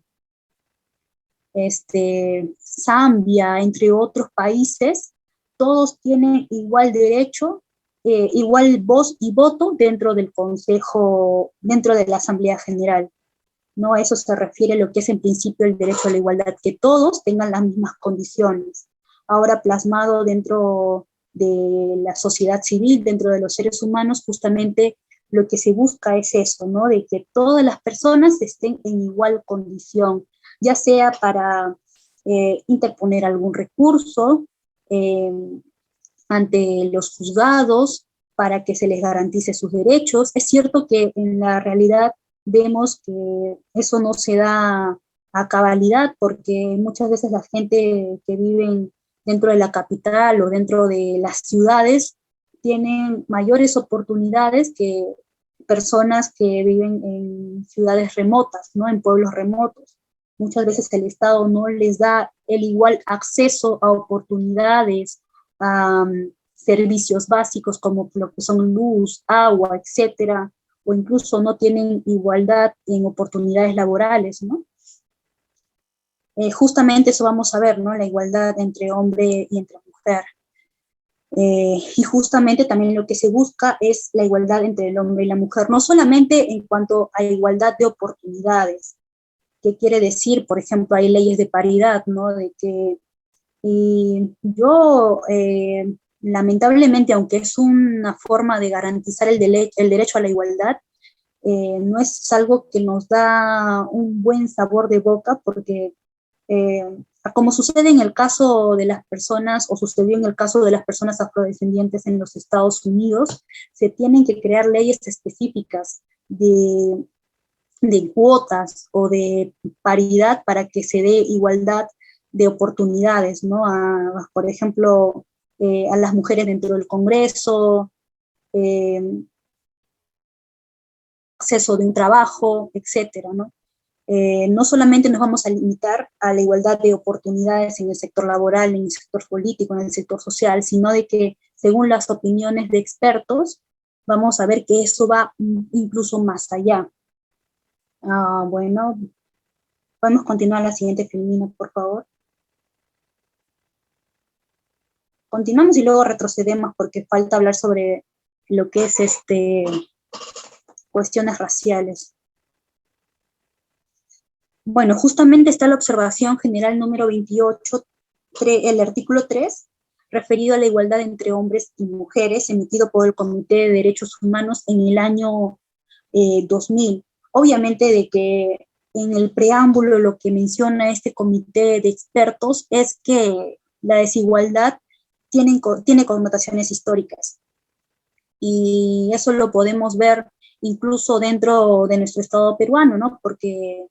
Zambia, entre otros países, todos tienen igual derecho, igual voz y voto dentro del Consejo, dentro de la Asamblea General. ¿No? A eso se refiere lo que es en principio el derecho a la igualdad, que todos tengan las mismas condiciones. Ahora plasmado dentro de la sociedad civil, dentro de los seres humanos, justamente lo que se busca es eso, ¿no? De que todas las personas estén en igual condición, ya sea para interponer algún recurso eh, ante los juzgados, para que se les garantice sus derechos. Es cierto que en la realidad vemos que eso no se da a cabalidad, porque muchas veces la gente que vive dentro de la capital o dentro de las ciudades tienen mayores oportunidades que personas que viven en ciudades remotas, ¿no? En pueblos remotos. Muchas veces el Estado no les da el igual acceso a oportunidades, a servicios básicos como lo que son luz, agua, etcétera, o incluso no tienen igualdad en oportunidades laborales, ¿no? Justamente eso vamos a ver, ¿no? La igualdad entre hombre y entre mujer. Y justamente también lo que se busca es la igualdad entre el hombre y la mujer, no solamente en cuanto a igualdad de oportunidades. ¿Qué quiere decir? Por ejemplo, hay leyes de paridad, ¿no? De que yo, lamentablemente, aunque es una forma de garantizar el derecho a la igualdad, no es algo que nos da un buen sabor de boca, porque eh, como sucede en el caso de las personas, o sucedió en el caso de las personas afrodescendientes en los Estados Unidos, se tienen que crear leyes específicas de cuotas o de paridad para que se dé igualdad de oportunidades, ¿no? Por ejemplo, a las mujeres dentro del Congreso, eh, acceso de un trabajo, etcétera, ¿no? No solamente nos vamos a limitar a la igualdad de oportunidades en el sector laboral, en el sector político, en el sector social, sino de que, según las opiniones de expertos, vamos a ver que eso va incluso más allá. Bueno, podemos continuar la siguiente, Filmina, por favor. Continuamos y luego retrocedemos porque falta hablar sobre lo que es cuestiones raciales. Bueno, justamente está la observación general número 28, el artículo 3, referido a la igualdad entre hombres y mujeres, emitido por el Comité de Derechos Humanos en el año 2000. Obviamente de que en el preámbulo lo que menciona este comité de expertos es que la desigualdad tiene connotaciones históricas. Y eso lo podemos ver incluso dentro de nuestro Estado peruano, ¿no? Porque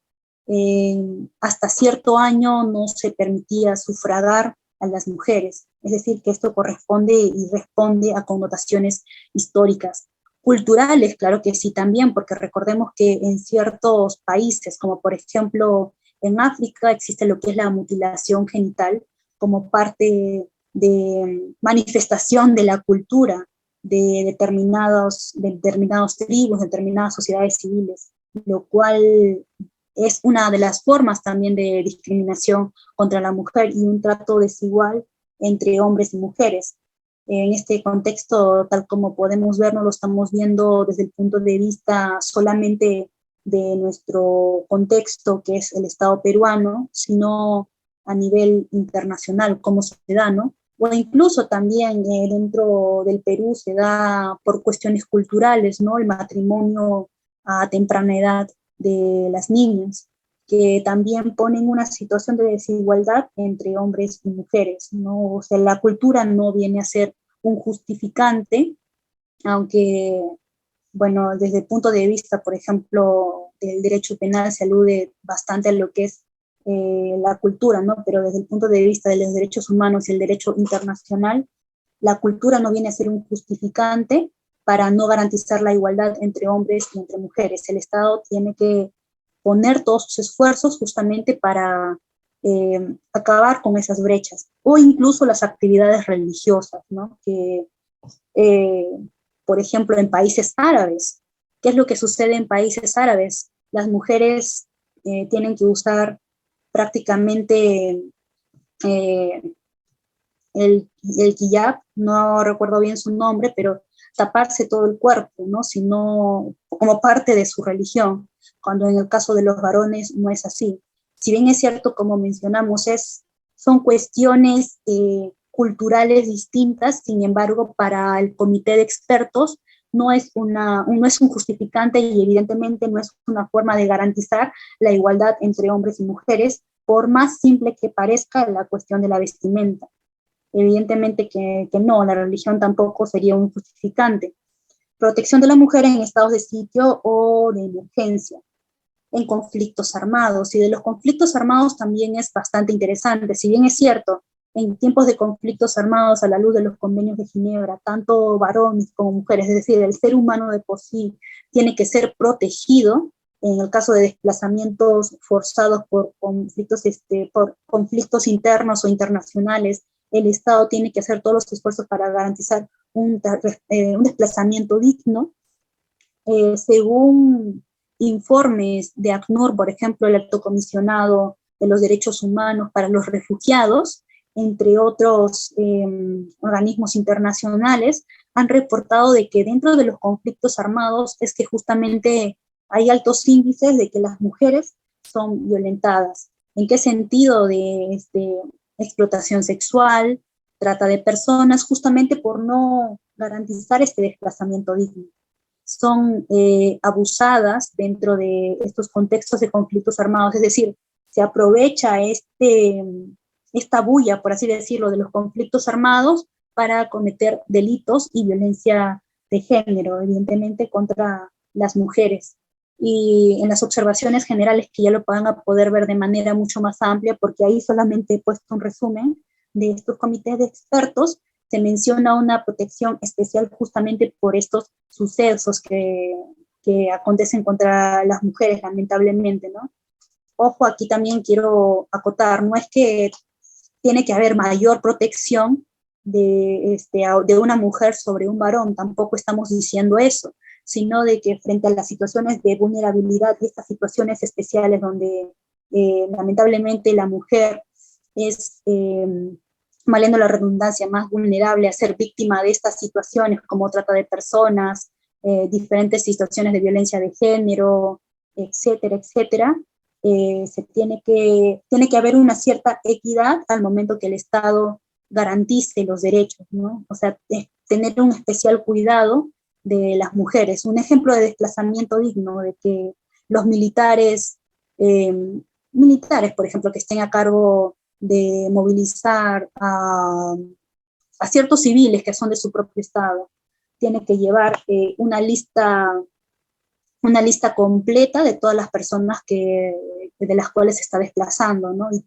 hasta cierto año no se permitía sufragar a las mujeres. Es decir, que esto corresponde y responde a connotaciones históricas. Culturales, claro que sí también, porque recordemos que en ciertos países, como por ejemplo en África, existe lo que es la mutilación genital como parte de manifestación de la cultura de determinados tribus, determinadas sociedades civiles, lo cual es una de las formas también de discriminación contra la mujer y un trato desigual entre hombres y mujeres. En este contexto, tal como podemos ver, no lo estamos viendo desde el punto de vista solamente de nuestro contexto, que es el Estado peruano, sino a nivel internacional, cómo se da, ¿no? O incluso también dentro del Perú se da por cuestiones culturales, ¿no? El matrimonio a temprana edad de las niñas, que también ponen una situación de desigualdad entre hombres y mujeres, ¿no? O sea, la cultura no viene a ser un justificante, aunque, bueno, desde el punto de vista, por ejemplo, del derecho penal se alude bastante a lo que es la cultura, ¿no? Pero desde el punto de vista de los derechos humanos y el derecho internacional, la cultura no viene a ser un justificante, para no garantizar la igualdad entre hombres y entre mujeres. El Estado tiene que poner todos sus esfuerzos justamente para acabar con esas brechas, o incluso las actividades religiosas, ¿no? Que, eh, por ejemplo, en países árabes, ¿qué es lo que sucede en países árabes? Las mujeres tienen que usar prácticamente eh, el hijab, no recuerdo bien su nombre, pero taparse todo el cuerpo, ¿no? Sino como parte de su religión, cuando en el caso de los varones no es así. Si bien es cierto, como mencionamos, son cuestiones culturales distintas, sin embargo, para el comité de expertos no es un justificante y evidentemente no es una forma de garantizar la igualdad entre hombres y mujeres, por más simple que parezca la cuestión de la vestimenta. Evidentemente que no, la religión tampoco sería un justificante. Protección de la mujer en estados de sitio o de emergencia, en conflictos armados. Y de los conflictos armados también es bastante interesante. Si bien es cierto, en tiempos de conflictos armados, a la luz de los convenios de Ginebra, tanto varones como mujeres, es decir, el ser humano de por sí tiene que ser protegido en el caso de desplazamientos forzados por conflictos internos o internacionales. El Estado tiene que hacer todos los esfuerzos para garantizar un desplazamiento digno. Según informes de ACNUR, por ejemplo, el Alto Comisionado de los Derechos Humanos para los Refugiados, entre otros organismos internacionales, han reportado de que dentro de los conflictos armados es que justamente hay altos índices de que las mujeres son violentadas. ¿En qué sentido? De explotación sexual, trata de personas, justamente por no garantizar este desplazamiento digno. Son abusadas dentro de estos contextos de conflictos armados, es decir, se aprovecha esta bulla, por así decirlo, de los conflictos armados para cometer delitos y violencia de género, evidentemente contra las mujeres. Y en las observaciones generales, que ya lo van a poder ver de manera mucho más amplia, porque ahí solamente he puesto un resumen de estos comités de expertos, se menciona una protección especial justamente por estos sucesos que acontecen contra las mujeres, lamentablemente, ¿no? Ojo, aquí también quiero acotar, no es que tiene que haber mayor protección de una mujer sobre un varón, tampoco estamos diciendo eso, sino de que frente a las situaciones de vulnerabilidad y estas situaciones especiales donde lamentablemente la mujer es, valiendo la redundancia, más vulnerable a ser víctima de estas situaciones como trata de personas, diferentes situaciones de violencia de género, etcétera, etcétera. Tiene que haber una cierta equidad al momento que el Estado garantice los derechos, ¿no? O sea, tener un especial cuidado de las mujeres. Un ejemplo de desplazamiento digno, de que los eh, militares, por ejemplo, que estén a cargo de movilizar a ciertos civiles que son de su propio Estado, tienen que llevar una lista completa de todas las personas de las cuales se está desplazando, ¿no? Y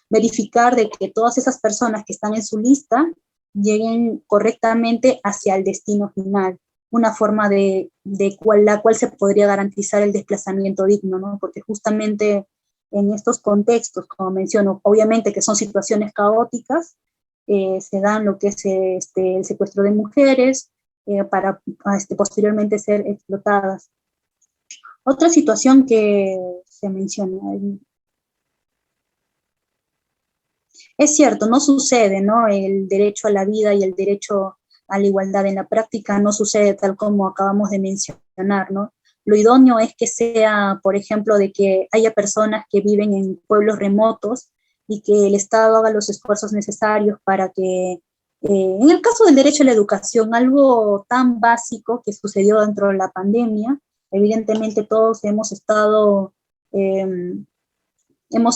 verificar de que todas esas personas que están en su lista lleguen correctamente hacia el destino final, una forma la cual se podría garantizar el desplazamiento digno, ¿no? Porque justamente en estos contextos, como menciono, obviamente que son situaciones caóticas, se dan lo que es el secuestro de mujeres para posteriormente ser explotadas. Otra situación que se menciona, es cierto, no sucede, ¿no? El derecho a la vida y el derecho a la igualdad en la práctica no sucede tal como acabamos de mencionar, ¿no? Lo idóneo es que sea, por ejemplo, de que haya personas que viven en pueblos remotos y que el Estado haga los esfuerzos necesarios para que, en el caso del derecho a la educación, algo tan básico que sucedió dentro de la pandemia, evidentemente todos eh, hemos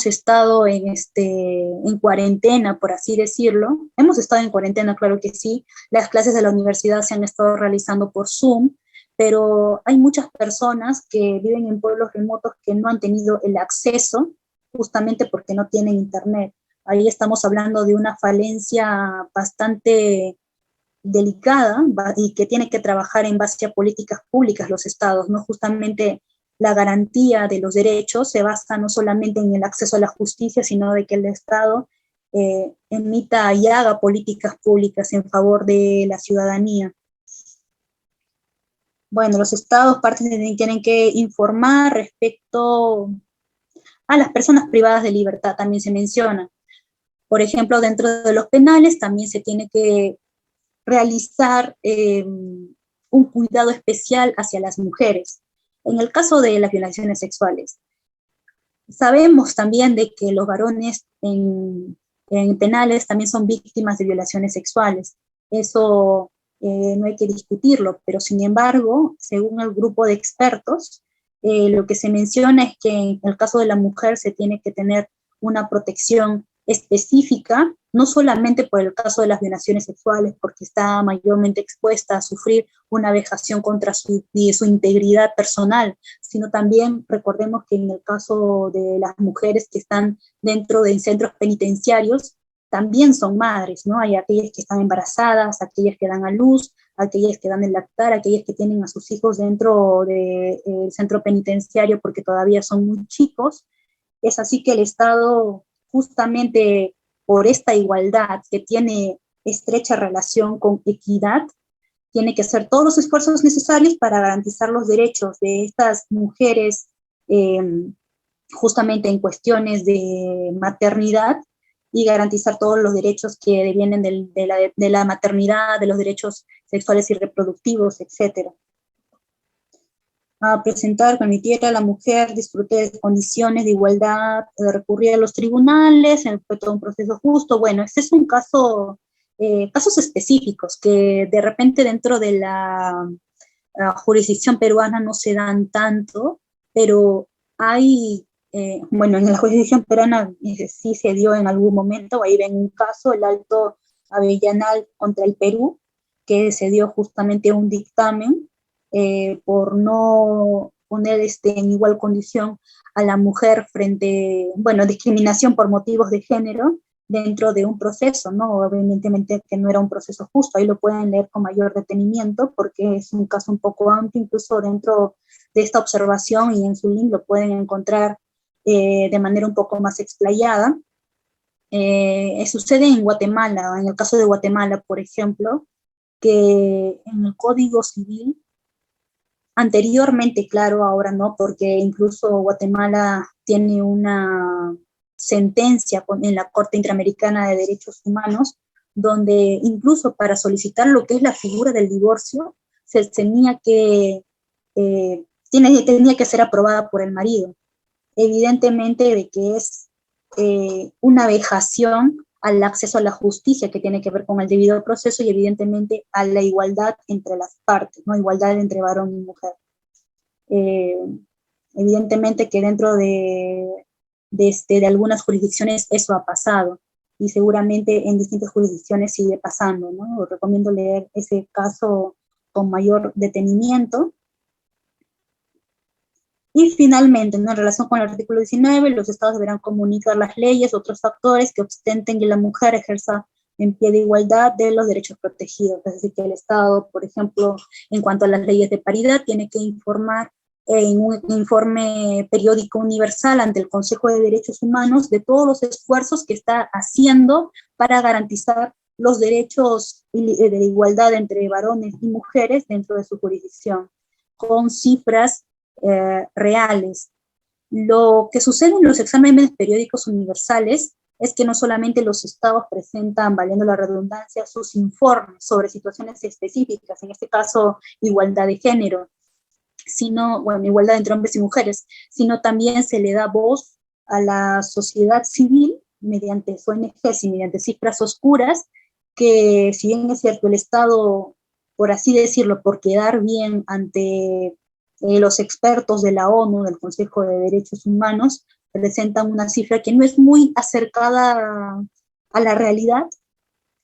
estado en cuarentena, por así decirlo. Hemos estado en cuarentena, claro que sí. Las clases de la universidad se han estado realizando por Zoom, pero hay muchas personas que viven en pueblos remotos que no han tenido el acceso justamente porque no tienen internet. Ahí estamos hablando de una falencia bastante delicada y que tiene que trabajar en base a políticas públicas los estados, ¿no? Justamente la garantía de los derechos se basa no solamente en el acceso a la justicia, sino de que el Estado emita y haga políticas públicas en favor de la ciudadanía. Bueno, los estados tienen que informar respecto a las personas privadas de libertad, también se menciona. Por ejemplo, dentro de los penales también se tiene que realizar un cuidado especial hacia las mujeres. En el caso de las violaciones sexuales, sabemos también de que los varones en penales también son víctimas de violaciones sexuales. Eso no hay que discutirlo, pero sin embargo, según el grupo de expertos, lo que se menciona es que en el caso de la mujer se tiene que tener una protección específica, no solamente por el caso de las violaciones sexuales, porque está mayormente expuesta a sufrir una vejación contra su integridad personal, sino también recordemos que en el caso de las mujeres que están dentro de centros penitenciarios, también son madres, ¿no? Hay aquellas que están embarazadas, aquellas que dan a luz, aquellas que dan el lactar, aquellas que tienen a sus hijos dentro del centro penitenciario porque todavía son muy chicos. Es así que el Estado, justamente por esta igualdad que tiene estrecha relación con equidad, tiene que hacer todos los esfuerzos necesarios para garantizar los derechos de estas mujeres, justamente en cuestiones de maternidad, y garantizar todos los derechos que vienen de la maternidad, de los derechos sexuales y reproductivos, etc. A presentar, permitir a la mujer disfrute de condiciones de igualdad, de recurrir a los tribunales, fue todo un proceso justo. Bueno, este es un caso, casos específicos que de repente dentro de la jurisdicción peruana no se dan tanto, pero hay, bueno, en la jurisdicción peruana sí se dio en algún momento, ahí ven un caso, el Alto Avellanal contra el Perú, que se dio justamente un dictamen por no poner en igual condición a la mujer frente, bueno, discriminación por motivos de género dentro de un proceso, ¿no? Evidentemente que no era un proceso justo, ahí lo pueden leer con mayor detenimiento porque es un caso un poco amplio, incluso dentro de esta observación y en su link lo pueden encontrar de manera un poco más explayada. Sucede en Guatemala, en el caso de Guatemala, por ejemplo, que en el Código Civil, anteriormente, claro, ahora no, porque incluso Guatemala tiene una sentencia en la Corte Interamericana de Derechos Humanos, donde incluso para solicitar lo que es la figura del divorcio, se tenía que, tenía que ser aprobada por el marido. Evidentemente de que es una vejación al acceso a la justicia que tiene que ver con el debido proceso y evidentemente a la igualdad entre las partes, ¿no? Igualdad entre varón y mujer. Evidentemente que dentro de algunas jurisdicciones eso ha pasado y seguramente en distintas jurisdicciones sigue pasando, ¿no? Os recomiendo leer ese caso con mayor detenimiento. Y finalmente, ¿no? En relación con el artículo 19, los estados deberán comunicar las leyes, otros factores que ostenten que la mujer ejerza en pie de igualdad de los derechos protegidos. Es decir, que el Estado, por ejemplo, en cuanto a las leyes de paridad, tiene que informar en un informe periódico universal ante el Consejo de Derechos Humanos de todos los esfuerzos que está haciendo para garantizar los derechos de igualdad entre varones y mujeres dentro de su jurisdicción, con cifras reales. Lo que sucede en los exámenes periódicos universales es que no solamente los estados presentan, valiendo la redundancia, sus informes sobre situaciones específicas, en este caso igualdad de género, sino, bueno, igualdad entre hombres y mujeres, sino también se le da voz a la sociedad civil mediante ONGs y mediante cifras oscuras, que si bien es cierto el Estado, por así decirlo, por quedar bien ante los expertos de la ONU, del Consejo de Derechos Humanos, presentan una cifra que no es muy acercada a la realidad.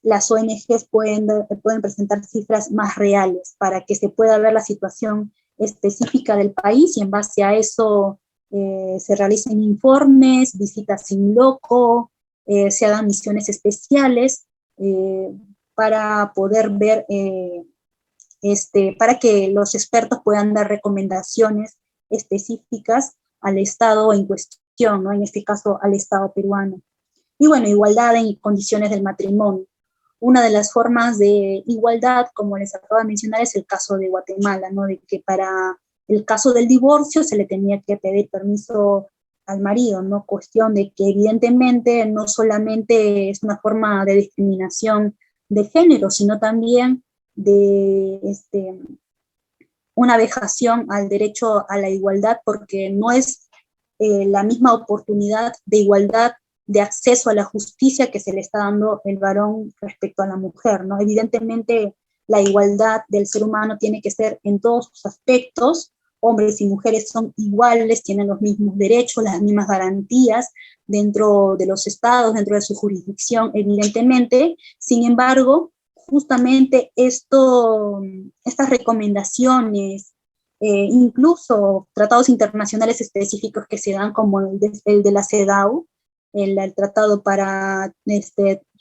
Las ONGs pueden presentar cifras más reales para que se pueda ver la situación específica del país y en base a eso se realicen informes, visitas in loco, se hagan misiones especiales para poder ver, para que los expertos puedan dar recomendaciones específicas al Estado en cuestión, ¿no? En este caso al Estado peruano. Y bueno, igualdad en condiciones del matrimonio. Una de las formas de igualdad, como les acabo de mencionar, es el caso de Guatemala, ¿no? De que para el caso del divorcio se le tenía que pedir permiso al marido, ¿no? Cuestión de que evidentemente no solamente es una forma de discriminación de género, sino también de una vejación al derecho a la igualdad, porque no es la misma oportunidad de igualdad de acceso a la justicia que se le está dando el varón respecto a la mujer, ¿no? Evidentemente, la igualdad del ser humano tiene que ser en todos sus aspectos. Hombres y mujeres son iguales, tienen los mismos derechos, las mismas garantías dentro de los estados, dentro de su jurisdicción, evidentemente. Sin embargo, justamente estas recomendaciones, incluso tratados internacionales específicos que se dan, como el de la CEDAW, el tratado para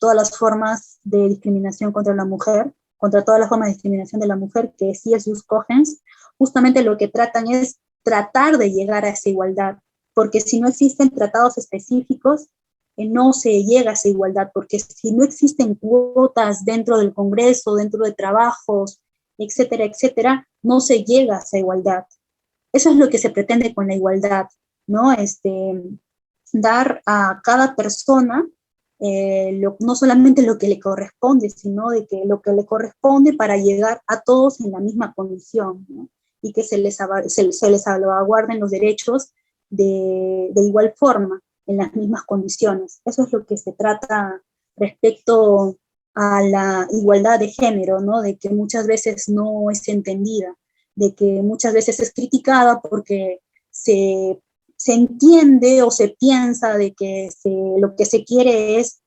todas las formas de discriminación contra la mujer, contra todas las formas de discriminación de la mujer, que es Jus Cogens, justamente lo que tratan es tratar de llegar a esa igualdad, porque si no existen tratados específicos, no se llega a esa igualdad, porque si no existen cuotas dentro del Congreso, dentro de trabajos, etcétera, etcétera, no se llega a esa igualdad. Eso es lo que se pretende con la igualdad, ¿no? Dar a cada persona no solamente lo que le corresponde, sino de que lo que le corresponde para llegar a todos en la misma condición, ¿no? Y que se les salvaguarden los derechos de igual forma, en las mismas condiciones. Eso es lo que se trata respecto a la igualdad de género, ¿no? De que muchas veces no es entendida, de que muchas veces es criticada porque se entiende o se piensa de que lo que se quiere es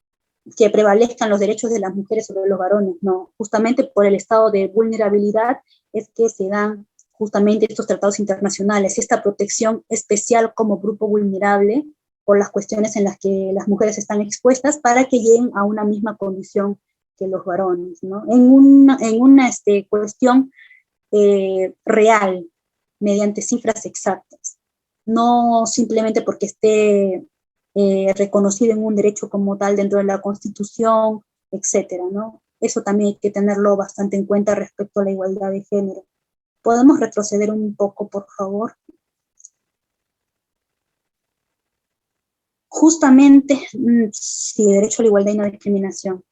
que prevalezcan los derechos de las mujeres sobre los varones. No, justamente por el estado de vulnerabilidad es que se dan justamente estos tratados internacionales, esta protección especial como grupo vulnerable por las cuestiones en las que las mujeres están expuestas, para que lleguen a una misma condición que los varones, ¿no? En una cuestión real, mediante cifras exactas, no simplemente porque esté reconocido en un derecho como tal dentro de la Constitución, etcétera, ¿no? Eso también hay que tenerlo bastante en cuenta respecto a la igualdad de género. ¿Podemos retroceder un poco, por favor? Justamente, sí, derecho a la igualdad y no discriminación.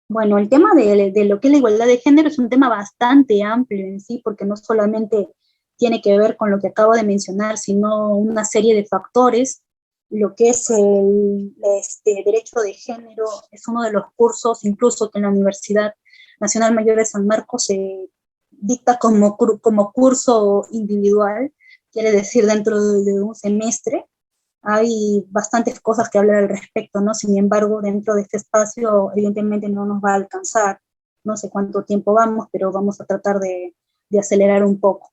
Bueno, el tema de lo que es la igualdad de género es un tema bastante amplio en sí, porque no solamente tiene que ver con lo que acabo de mencionar, sino una serie de factores. Lo que es el derecho de género es uno de los cursos, incluso que en la Universidad Nacional Mayor de San Marcos se dicta como curso individual, quiere decir dentro de un semestre. Hay bastantes cosas que hablar al respecto, ¿no? Sin embargo, dentro de este espacio, evidentemente no nos va a alcanzar, no sé cuánto tiempo vamos, pero vamos a tratar de acelerar un poco.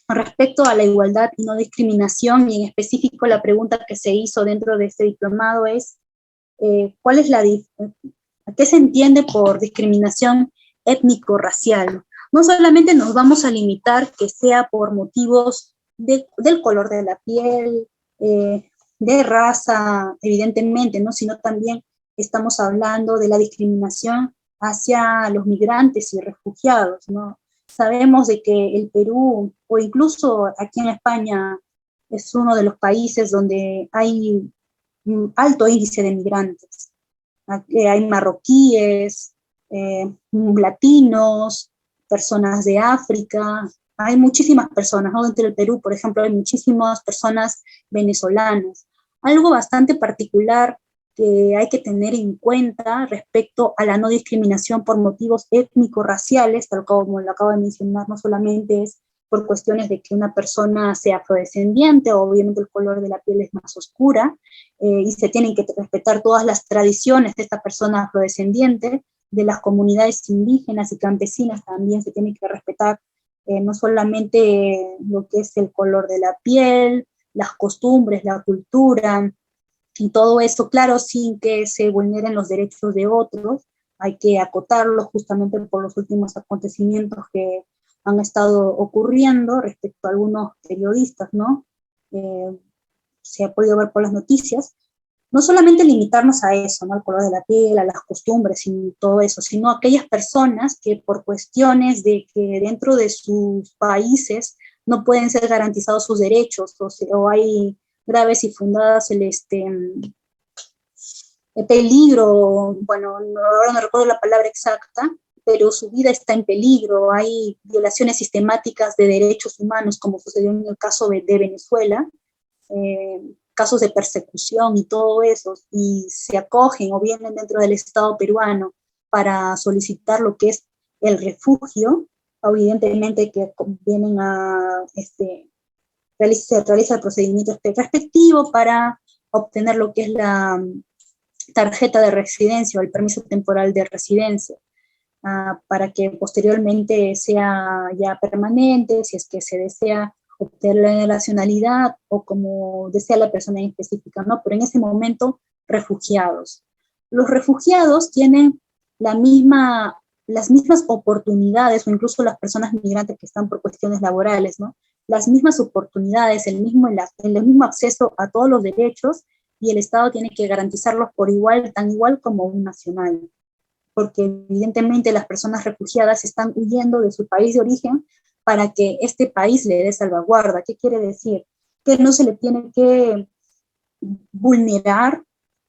Respecto a la igualdad y no discriminación, y en específico la pregunta que se hizo dentro de este diplomado es, ¿cuál es ¿qué se entiende por discriminación étnico-racial? No solamente nos vamos a limitar que sea por motivos del color de la piel, de raza, evidentemente, ¿no? Sino también estamos hablando de la discriminación hacia los migrantes y refugiados, ¿no? Sabemos de que el Perú, o incluso aquí en España, es uno de los países donde hay un alto índice de migrantes. Hay marroquíes, latinos, personas de África, hay muchísimas personas, ¿no? Dentro del Perú, por ejemplo, hay muchísimas personas venezolanas. Algo bastante particular que hay que tener en cuenta respecto a la no discriminación por motivos étnico-raciales, tal como lo acabo de mencionar, no solamente es por cuestiones de que una persona sea afrodescendiente, o obviamente el color de la piel es más oscura, y se tienen que respetar todas las tradiciones de esta persona afrodescendiente, de las comunidades indígenas y campesinas también se tiene que respetar, no solamente lo que es el color de la piel, las costumbres, la cultura, y todo eso, claro, sin que se vulneren los derechos de otros, hay que acotarlo justamente por los últimos acontecimientos que han estado ocurriendo respecto a algunos periodistas, ¿no? Se ha podido ver por las noticias. No solamente limitarnos a eso, ¿no? Al color de la piel, a las costumbres y todo eso, sino a aquellas personas que por cuestiones de que dentro de sus países no pueden ser garantizados sus derechos, o hay graves y fundadas el peligro, bueno, ahora no recuerdo la palabra exacta, pero su vida está en peligro, hay violaciones sistemáticas de derechos humanos, como sucedió en el caso de Venezuela, casos de persecución y todo eso, y se acogen o vienen dentro del Estado peruano para solicitar lo que es el refugio, evidentemente que vienen a, se realiza el procedimiento respectivo para obtener lo que es la tarjeta de residencia o el permiso temporal de residencia, para que posteriormente sea ya permanente, si es que se desea obtener la nacionalidad o como desea la persona en específica, ¿no? Pero en ese momento, refugiados. Los refugiados tienen las mismas oportunidades, o incluso las personas migrantes que están por cuestiones laborales, ¿no? Las mismas oportunidades, el mismo acceso a todos los derechos, y el Estado tiene que garantizarlos por igual, tan igual como un nacional, porque evidentemente las personas refugiadas están huyendo de su país de origen para que este país le dé salvaguarda. ¿Qué quiere decir? Que no se le tiene que vulnerar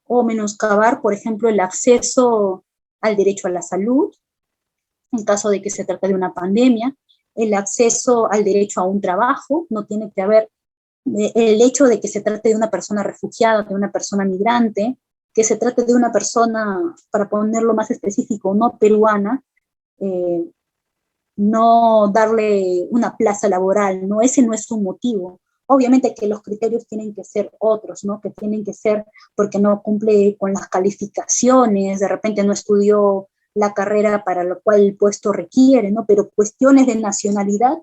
o menoscabar, por ejemplo, el acceso al derecho a la salud, en caso de que se trate de una pandemia, el acceso al derecho a un trabajo, no tiene que haber el hecho de que se trate de una persona refugiada, de una persona migrante, que se trate de una persona, para ponerlo más específico, no peruana, no darle una plaza laboral, ¿no? Ese no es su motivo. Obviamente que los criterios tienen que ser otros, ¿no? Que tienen que ser porque no cumple con las calificaciones, de repente no estudió la carrera para la cual el puesto requiere, ¿no? Pero cuestiones de nacionalidad,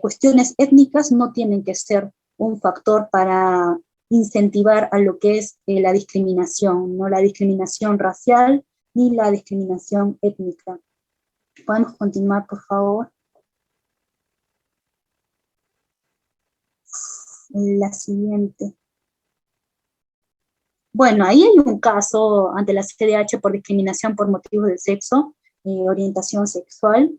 cuestiones étnicas no tienen que ser un factor para incentivar a lo que es la discriminación, no la discriminación racial ni la discriminación étnica. ¿Podemos continuar, por favor? La siguiente. Bueno, ahí hay un caso ante la CDH por discriminación por motivos de sexo, orientación sexual.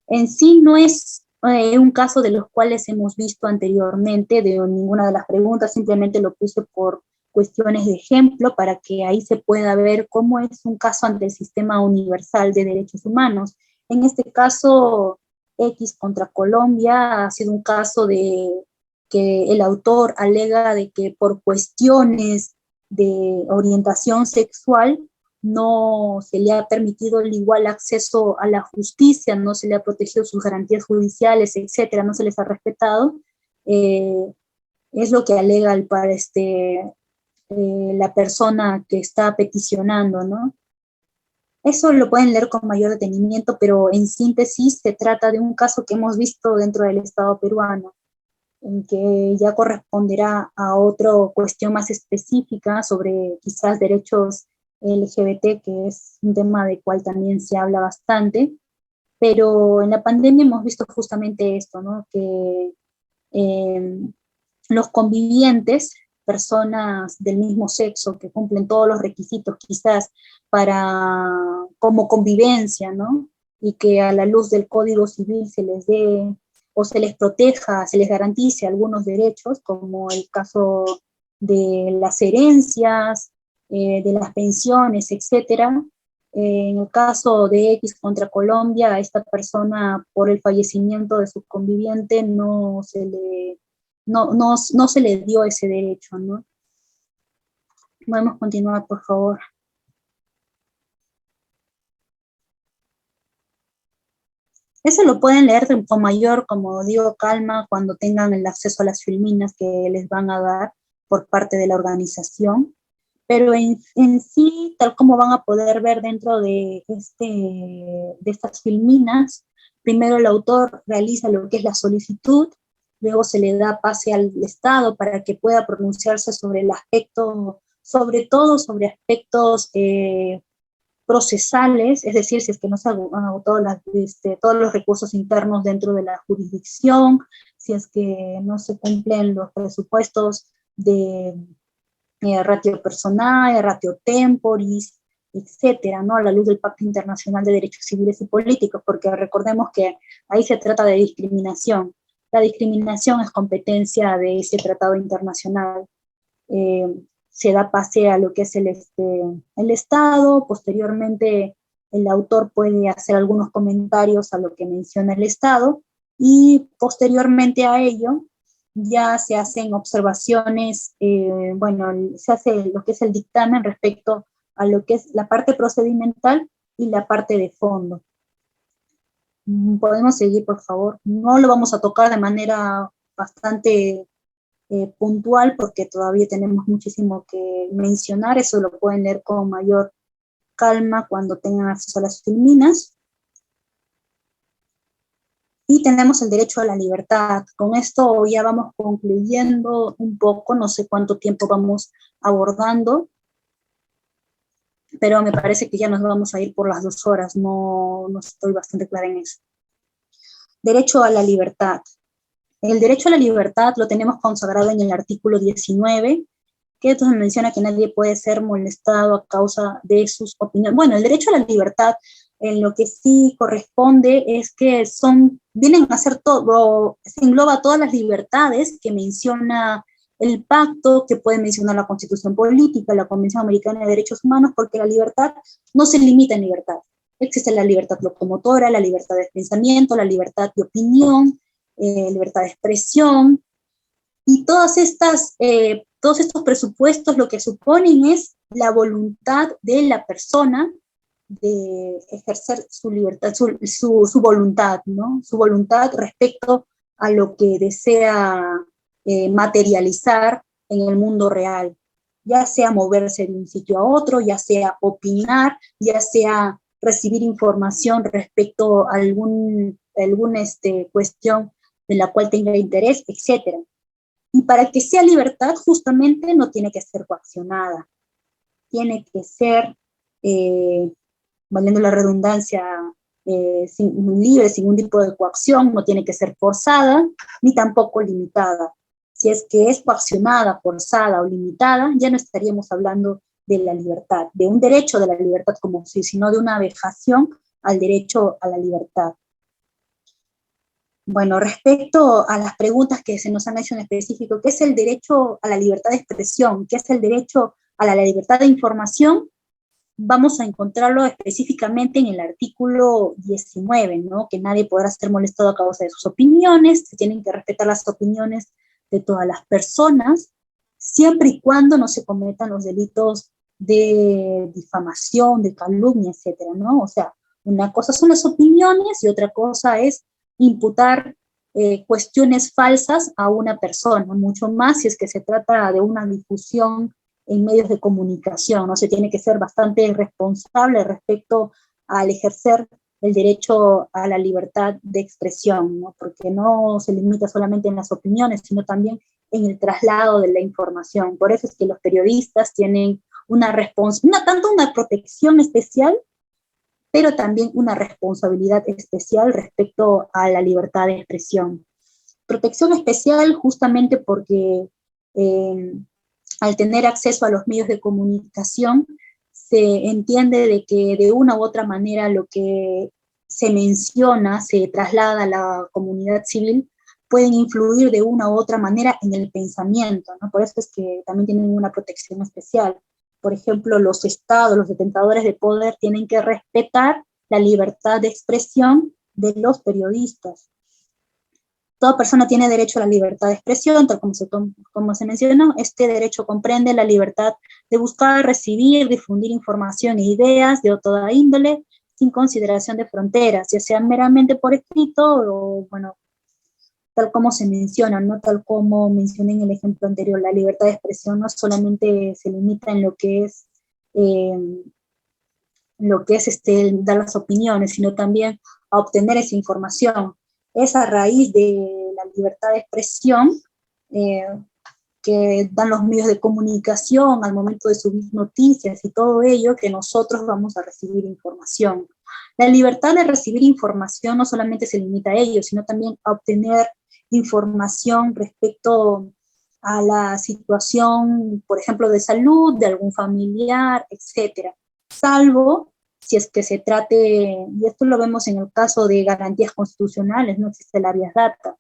En sí no es un caso de los cuales hemos visto anteriormente de ninguna de las preguntas, simplemente lo puse por cuestiones de ejemplo para que ahí se pueda ver cómo es un caso ante el Sistema Universal de Derechos Humanos. En este caso, X contra Colombia ha sido un caso de que el autor alega de que por cuestiones de orientación sexual no se le ha permitido el igual acceso a la justicia, no se le ha protegido sus garantías judiciales, etcétera, no se les ha respetado, es lo que alega la persona que está peticionando, ¿no? Eso lo pueden leer con mayor detenimiento, pero en síntesis se trata de un caso que hemos visto dentro del Estado peruano, en que ya corresponderá a otra cuestión más específica sobre quizás derechos LGBT, que es un tema del cual también se habla bastante, pero en la pandemia hemos visto justamente esto, ¿no? Que eh, los convivientes, personas del mismo sexo que cumplen todos los requisitos quizás para como convivencia, ¿no? Y que a la luz del Código Civil se les dé o se les proteja, se les garantice algunos derechos, como el caso de las herencias, de las pensiones, etcétera. En el caso de X contra Colombia, a esta persona por el fallecimiento de su conviviente no se le dio ese derecho, ¿no? Podemos continuar, por favor. Eso lo pueden leer con mayor, como digo, calma cuando tengan el acceso a las filminas que les van a dar por parte de la organización. Pero en sí, tal como van a poder ver dentro de estas filminas, primero el autor realiza lo que es la solicitud, luego se le da pase al Estado para que pueda pronunciarse sobre el aspecto, sobre todo sobre aspectos procesales, es decir, si es que no se han agotado todos los recursos internos dentro de la jurisdicción, si es que no se cumplen los presupuestos de ratio personal, ratio temporis, etcétera, ¿no? A la luz del Pacto Internacional de Derechos Civiles y Políticos, porque recordemos que ahí se trata de discriminación. La discriminación es competencia de ese tratado internacional. Se da pase a lo que es el Estado, posteriormente el autor puede hacer algunos comentarios a lo que menciona el Estado, y posteriormente a ello ya se hacen observaciones, se hace lo que es el dictamen respecto a lo que es la parte procedimental y la parte de fondo. Podemos seguir, por favor. No lo vamos a tocar de manera bastante puntual, porque todavía tenemos muchísimo que mencionar. Eso lo pueden leer con mayor calma cuando tengan acceso a las filminas. Y tenemos el derecho a la libertad. Con esto ya vamos concluyendo un poco, no sé cuánto tiempo vamos abordando, pero me parece que ya nos vamos a ir por las 2 horas, no estoy bastante clara en eso. Derecho a la libertad. El derecho a la libertad lo tenemos consagrado en el artículo 19, que entonces menciona que nadie puede ser molestado a causa de sus opiniones. Bueno, el derecho a la libertad, en lo que sí corresponde es que vienen a ser todo, se engloba todas las libertades que menciona el pacto, que puede mencionar la Constitución Política, la Convención Americana de Derechos Humanos, porque la libertad no se limita en libertad. Existe la libertad locomotora, la libertad de pensamiento, la libertad de opinión, libertad de expresión, y todos estos presupuestos lo que suponen es la voluntad de la persona de ejercer su libertad, su voluntad, ¿no? Su voluntad respecto a lo que desea materializar en el mundo real, ya sea moverse de un sitio a otro, ya sea opinar, ya sea recibir información respecto a alguna cuestión de la cual tenga interés, etcétera. Y para que sea libertad, justamente no tiene que ser coaccionada, tiene que ser, valiendo la redundancia, libre, sin ningún tipo de coacción, no tiene que ser forzada, ni tampoco limitada. Si es que es coaccionada, forzada o limitada, ya no estaríamos hablando de la libertad, de un derecho de la libertad como si, sino de una vejación al derecho a la libertad. Bueno, respecto a las preguntas que se nos han hecho en específico, ¿qué es el derecho a la libertad de expresión? ¿Qué es el derecho a la libertad de información? Vamos a encontrarlo específicamente en el artículo 19, ¿no? Que nadie podrá ser molestado a causa de sus opiniones, se tienen que respetar las opiniones de todas las personas, siempre y cuando no se cometan los delitos de difamación, de calumnia, etcétera, ¿no? O sea, una cosa son las opiniones y otra cosa es imputar cuestiones falsas a una persona, mucho más si es que se trata de una difusión en medios de comunicación, ¿no? Se tiene que ser bastante responsable respecto al ejercer el derecho a la libertad de expresión, ¿no? Porque no se limita solamente en las opiniones, sino también en el traslado de la información. Por eso es que los periodistas tienen tanto una protección especial, pero también una responsabilidad especial respecto a la libertad de expresión. Protección especial justamente porque al tener acceso a los medios de comunicación, se entiende de que de una u otra manera lo que se menciona, se traslada a la comunidad civil, pueden influir de una u otra manera en el pensamiento, ¿no? Por eso es que también tienen una protección especial. Por ejemplo, los estados, los detentadores de poder tienen que respetar la libertad de expresión de los periodistas. Toda persona tiene derecho a la libertad de expresión, tal como se mencionó. Este derecho comprende la libertad de buscar, recibir, difundir información e ideas de toda índole, sin consideración de fronteras, ya sea meramente por escrito o, bueno, tal como se menciona, ¿no? Tal como mencioné en el ejemplo anterior, la libertad de expresión no solamente se limita en lo que es dar las opiniones, sino también a obtener esa información. Es a raíz de la libertad de expresión que dan los medios de comunicación al momento de subir noticias y todo ello, que nosotros vamos a recibir información. La libertad de recibir información no solamente se limita a ello, sino también a obtener información respecto a la situación, por ejemplo, de salud, de algún familiar, etcétera. Salvo si es que se trate, y esto lo vemos en el caso de garantías constitucionales, no existe el habeas data,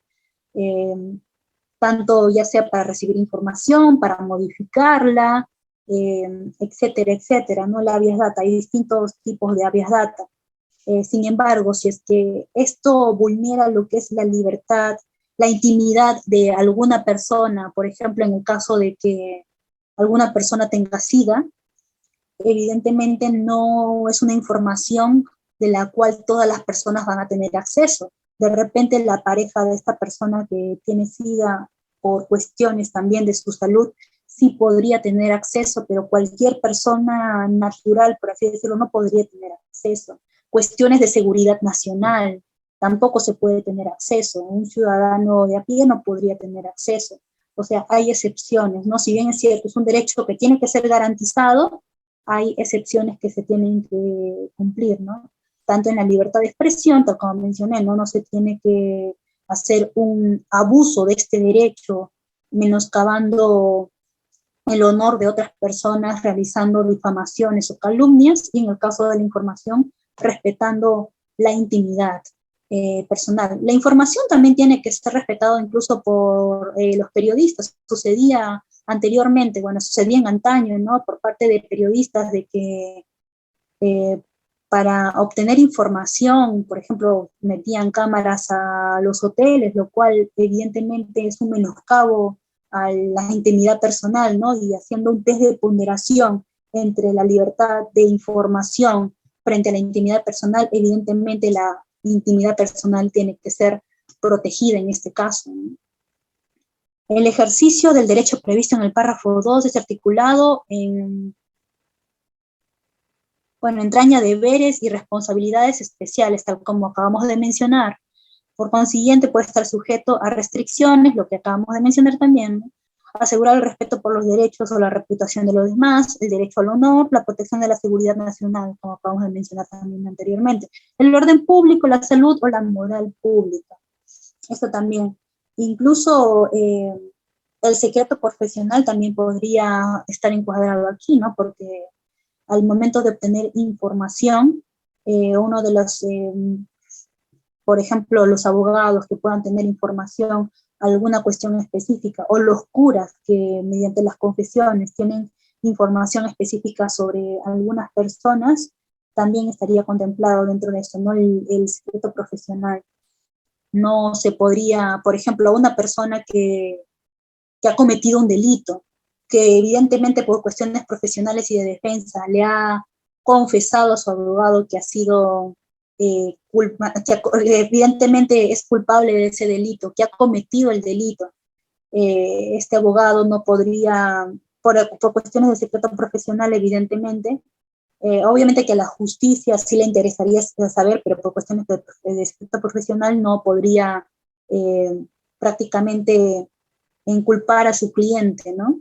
tanto ya sea para recibir información, para modificarla, etcétera, etcétera, ¿no? La habeas data, hay distintos tipos de habeas data. Sin embargo, si es que esto vulnera lo que es la libertad, la intimidad de alguna persona, por ejemplo, en el caso de que alguna persona tenga SIDA, evidentemente no es una información de la cual todas las personas van a tener acceso. De repente la pareja de esta persona que tiene SIDA por cuestiones también de su salud, sí podría tener acceso, pero cualquier persona natural, por así decirlo, no podría tener acceso. Cuestiones de seguridad nacional, tampoco se puede tener acceso. Un ciudadano de a pie no podría tener acceso. O sea, hay excepciones, ¿no? Si bien es cierto, es un derecho que tiene que ser garantizado, hay excepciones que se tienen que cumplir, ¿no? Tanto en la libertad de expresión, tal como mencioné, ¿no? No se tiene que hacer un abuso de este derecho, menoscabando el honor de otras personas, realizando difamaciones o calumnias, y en el caso de la información, respetando la intimidad personal. La información también tiene que ser respetada incluso por los periodistas. Sucedía anteriormente, bueno, sucedía en antaño, ¿no? Por parte de periodistas de que para obtener información, por ejemplo, metían cámaras a los hoteles, lo cual evidentemente es un menoscabo a la intimidad personal, ¿no? Y haciendo un test de ponderación entre la libertad de información frente a la intimidad personal, evidentemente la intimidad personal tiene que ser protegida en este caso, ¿no? El ejercicio del derecho previsto en el párrafo 2 es articulado en, bueno, entraña deberes y responsabilidades especiales, tal como acabamos de mencionar. Por consiguiente, puede estar sujeto a restricciones, lo que acabamos de mencionar también, ¿no? Asegurar el respeto por los derechos o la reputación de los demás, el derecho al honor, la protección de la seguridad nacional, como acabamos de mencionar también anteriormente, el orden público, la salud o la moral pública. Esto también. Incluso el secreto profesional también podría estar encuadrado aquí, ¿no? Porque al momento de obtener información, uno de los, por ejemplo, los abogados que puedan tener información, alguna cuestión específica, o los curas que mediante las confesiones tienen información específica sobre algunas personas, también estaría contemplado dentro de eso, ¿no? El secreto profesional. No se podría, por ejemplo, a una persona que ha cometido un delito, que evidentemente por cuestiones profesionales y de defensa le ha confesado a su abogado que ha sido, que evidentemente es culpable de ese delito, que ha cometido el delito. Este abogado no podría, por cuestiones de secreto profesional, evidentemente, obviamente que a la justicia sí le interesaría saber, pero por cuestiones de secreto profesional no podría prácticamente inculpar a su cliente, ¿no?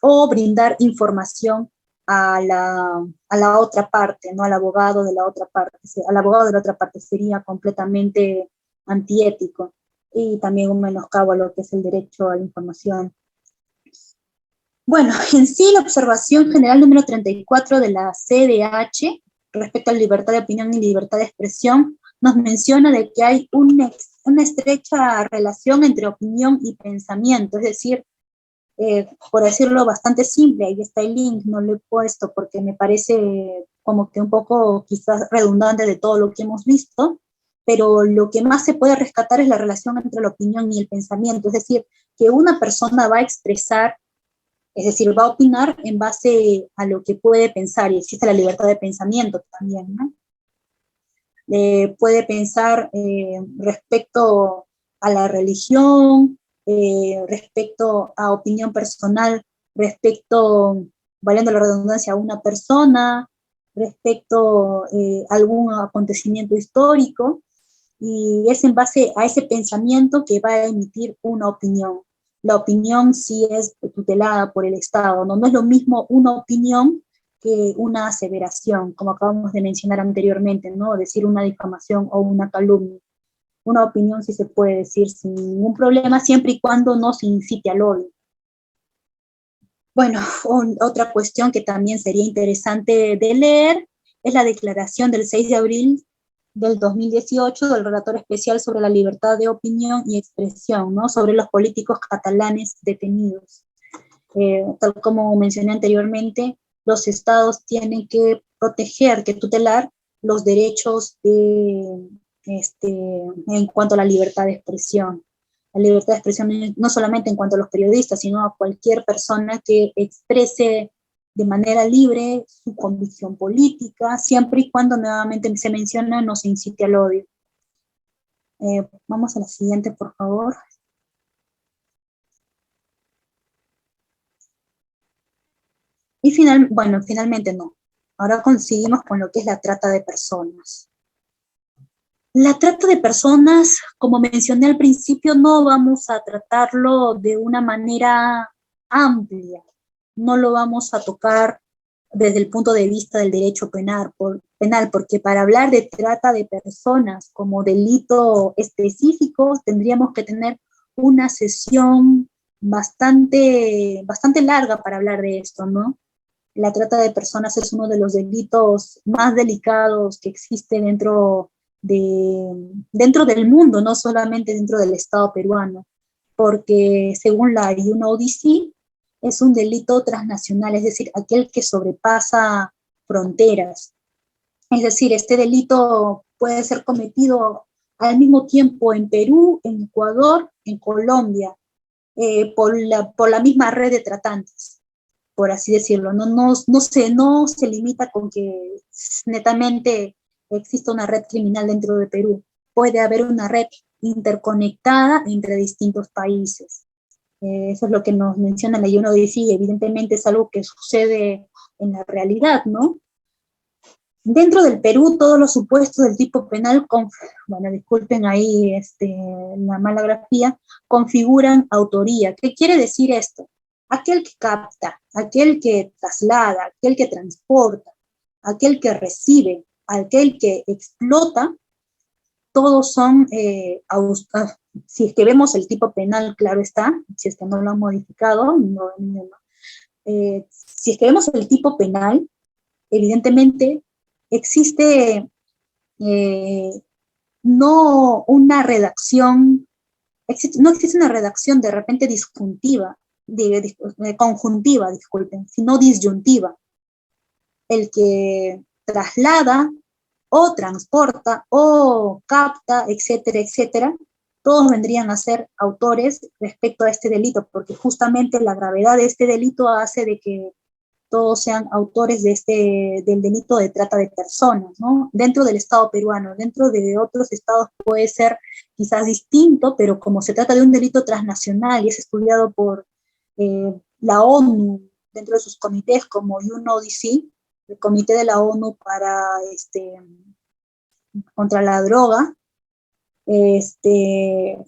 O brindar información a la otra parte, ¿no? Al abogado de la otra parte. Al abogado de la otra parte sería completamente antiético y también un menoscabo a lo que es el derecho a la información. Bueno, en sí la observación general número 34 de la CDH respecto a la libertad de opinión y libertad de expresión nos menciona de que hay una estrecha relación entre opinión y pensamiento, es decir, por decirlo bastante simple, ahí está el link, no lo he puesto porque me parece como que un poco quizás redundante de todo lo que hemos visto, pero lo que más se puede rescatar es la relación entre la opinión y el pensamiento, es decir, que una persona va a expresar, es decir, va a opinar en base a lo que puede pensar, y existe la libertad de pensamiento también, ¿no? Puede pensar respecto a la religión, respecto a opinión personal, respecto, valiendo la redundancia, a una persona, respecto a algún acontecimiento histórico, y es en base a ese pensamiento que va a emitir una opinión. la opinión sí es tutelada por el Estado, ¿no? No es lo mismo una opinión que una aseveración, como acabamos de mencionar anteriormente, ¿no? Decir una difamación o una calumnia. Una opinión sí se puede decir sin ningún problema, siempre y cuando no se incite al odio. Bueno, otra cuestión que también sería interesante de leer es la declaración del 6 de abril del 2018 del relator especial sobre la libertad de opinión y expresión, ¿no? Sobre los políticos catalanes detenidos. Tal como mencioné anteriormente, los estados tienen que proteger, que tutelar los derechos en cuanto a la libertad de expresión. La libertad de expresión no solamente en cuanto a los periodistas, sino a cualquier persona que exprese de manera libre su convicción política, siempre y cuando nuevamente se menciona no se incite al odio. Vamos a la siguiente, por favor. Y finalmente no. Ahora conseguimos con lo que es la trata de personas. La trata de personas, como mencioné al principio, no vamos a tratarlo de una manera amplia. No lo vamos a tocar desde el punto de vista del derecho penal, porque para hablar de trata de personas como delito específico, tendríamos que tener una sesión bastante larga para hablar de esto, ¿no? La trata de personas es uno de los delitos más delicados que existe dentro del mundo, no solamente dentro del Estado peruano, porque según la UNODC es un delito transnacional, es decir, aquel que sobrepasa fronteras. Es decir, este delito puede ser cometido al mismo tiempo en Perú, en Ecuador, en Colombia, por la misma red de tratantes, por así decirlo. No se limita con que netamente exista una red criminal dentro de Perú. Puede haber una red interconectada entre distintos países. Eso es lo que nos menciona la UNODC, y evidentemente es algo que sucede en la realidad, ¿no? Dentro del Perú, todos los supuestos del tipo penal, bueno, disculpen ahí la mala grafía, configuran autoría. ¿Qué quiere decir esto? Aquel que capta, aquel que traslada, aquel que transporta, aquel que recibe, aquel que explota, todos son, si es que vemos el tipo penal, claro está, si es que no lo han modificado, si es que vemos el tipo penal, evidentemente existe no una redacción, no existe una redacción de repente disjuntiva, conjuntiva, disculpen, sino disyuntiva. El que traslada o transporta o capta, etcétera, etcétera, todos vendrían a ser autores respecto a este delito, porque justamente la gravedad de este delito hace de que todos sean autores del delito de trata de personas, ¿no? Dentro del Estado peruano, dentro de otros estados puede ser quizás distinto, pero como se trata de un delito transnacional y es estudiado por la ONU dentro de sus comités como UNODC, el Comité de la ONU contra la droga,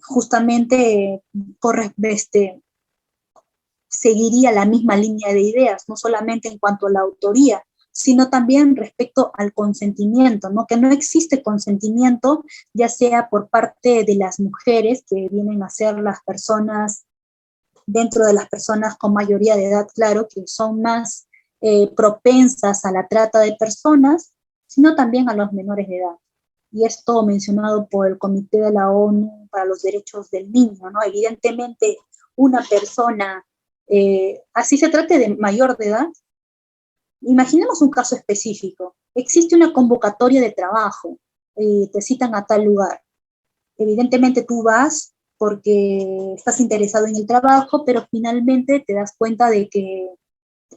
justamente seguiría la misma línea de ideas, no solamente en cuanto a la autoría, sino también respecto al consentimiento, ¿no? Que no existe consentimiento, ya sea por parte de las mujeres, que vienen a ser las personas, dentro de las personas con mayoría de edad, claro, que son más propensas a la trata de personas, sino también a los menores de edad. Y esto mencionado por el Comité de la ONU para los Derechos del Niño, ¿no? Evidentemente, una persona, así se trate de mayor de edad, imaginemos un caso específico. Existe una convocatoria de trabajo, te citan a tal lugar. Evidentemente tú vas porque estás interesado en el trabajo, pero finalmente te das cuenta de que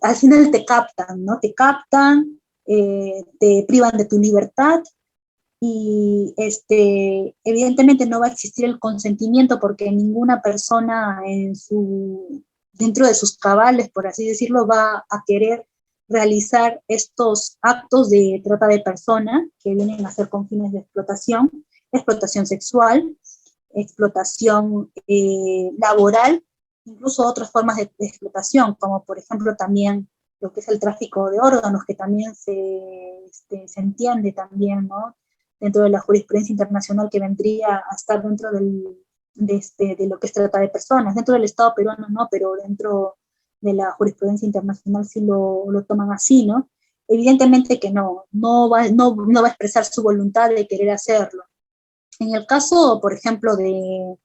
al final te captan, ¿no? Te captan, te privan de tu libertad y evidentemente no va a existir el consentimiento porque ninguna persona dentro de sus cabales, por así decirlo, va a querer realizar estos actos de trata de personas que vienen a ser con fines de explotación sexual, explotación laboral incluso otras formas de explotación, como por ejemplo también lo que es el tráfico de órganos, que también se entiende también, ¿no? Dentro de la jurisprudencia internacional que vendría a estar dentro de lo que es trata de personas. Dentro del Estado peruano no, pero dentro de la jurisprudencia internacional sí lo toman así, ¿no? Evidentemente que no va a expresar su voluntad de querer hacerlo. En el caso, por ejemplo, de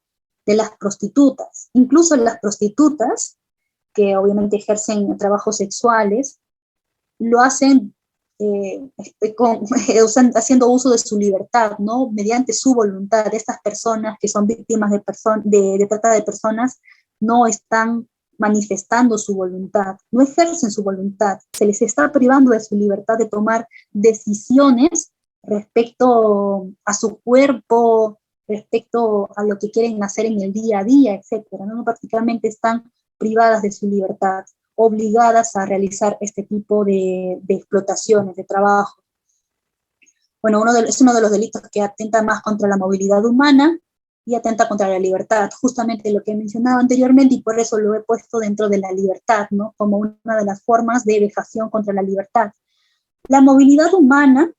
las prostitutas, incluso las prostitutas, que obviamente ejercen trabajos sexuales, lo hacen haciendo uso de su libertad, ¿no? Mediante su voluntad. Estas personas que son víctimas de trata de personas no están manifestando su voluntad, no ejercen su voluntad, se les está privando de su libertad de tomar decisiones respecto a su cuerpo, respecto a lo que quieren hacer en el día a día, etcétera, ¿no? Prácticamente están privadas de su libertad, obligadas a realizar este tipo de explotaciones, de trabajo. Bueno, es uno de los delitos que atenta más contra la movilidad humana y atenta contra la libertad, justamente lo que he mencionado anteriormente, y por eso lo he puesto dentro de la libertad, ¿no? Como una de las formas de vejación contra la libertad. La movilidad humana,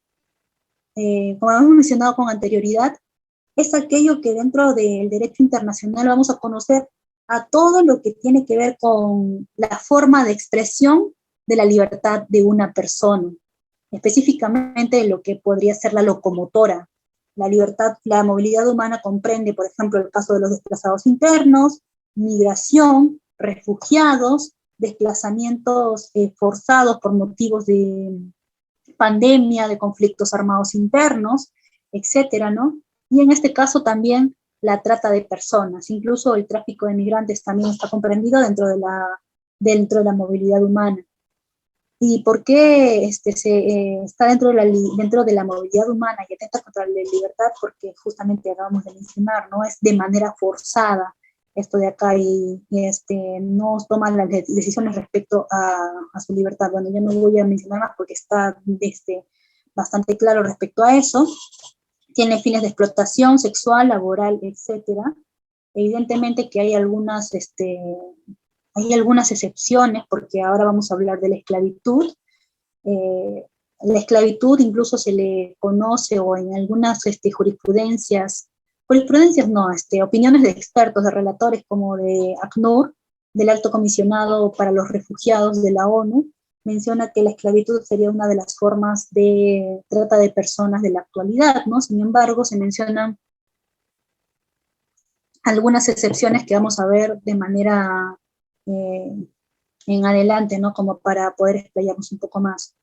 como hemos mencionado con anterioridad, es aquello que dentro del derecho internacional vamos a conocer a todo lo que tiene que ver con la forma de expresión de la libertad de una persona, específicamente lo que podría ser la locomotora. La movilidad humana comprende, por ejemplo, el caso de los desplazados internos, migración, refugiados, desplazamientos forzados por motivos de pandemia, de conflictos armados internos, etcétera, ¿no? Y en este caso también la trata de personas, incluso el tráfico de migrantes también está comprendido dentro de la movilidad humana. ¿Y por qué está dentro de la movilidad humana y atenta contra la libertad? Porque justamente acabamos de mencionar, ¿no? Es de manera forzada esto de acá y no toman las decisiones respecto a su libertad. Bueno, yo no voy a mencionar más porque está bastante claro respecto a eso. Tiene fines de explotación sexual, laboral, etcétera. Evidentemente que hay algunas excepciones, porque ahora vamos a hablar de la esclavitud. La esclavitud incluso se le conoce, o en algunas jurisprudencias no, opiniones de expertos, de relatores como de ACNUR, del Alto Comisionado para los Refugiados de la ONU, menciona que la esclavitud sería una de las formas de trata de personas de la actualidad, ¿no? Sin embargo, se mencionan algunas excepciones que vamos a ver de manera en adelante, ¿no? Como para poder explayarnos un poco más.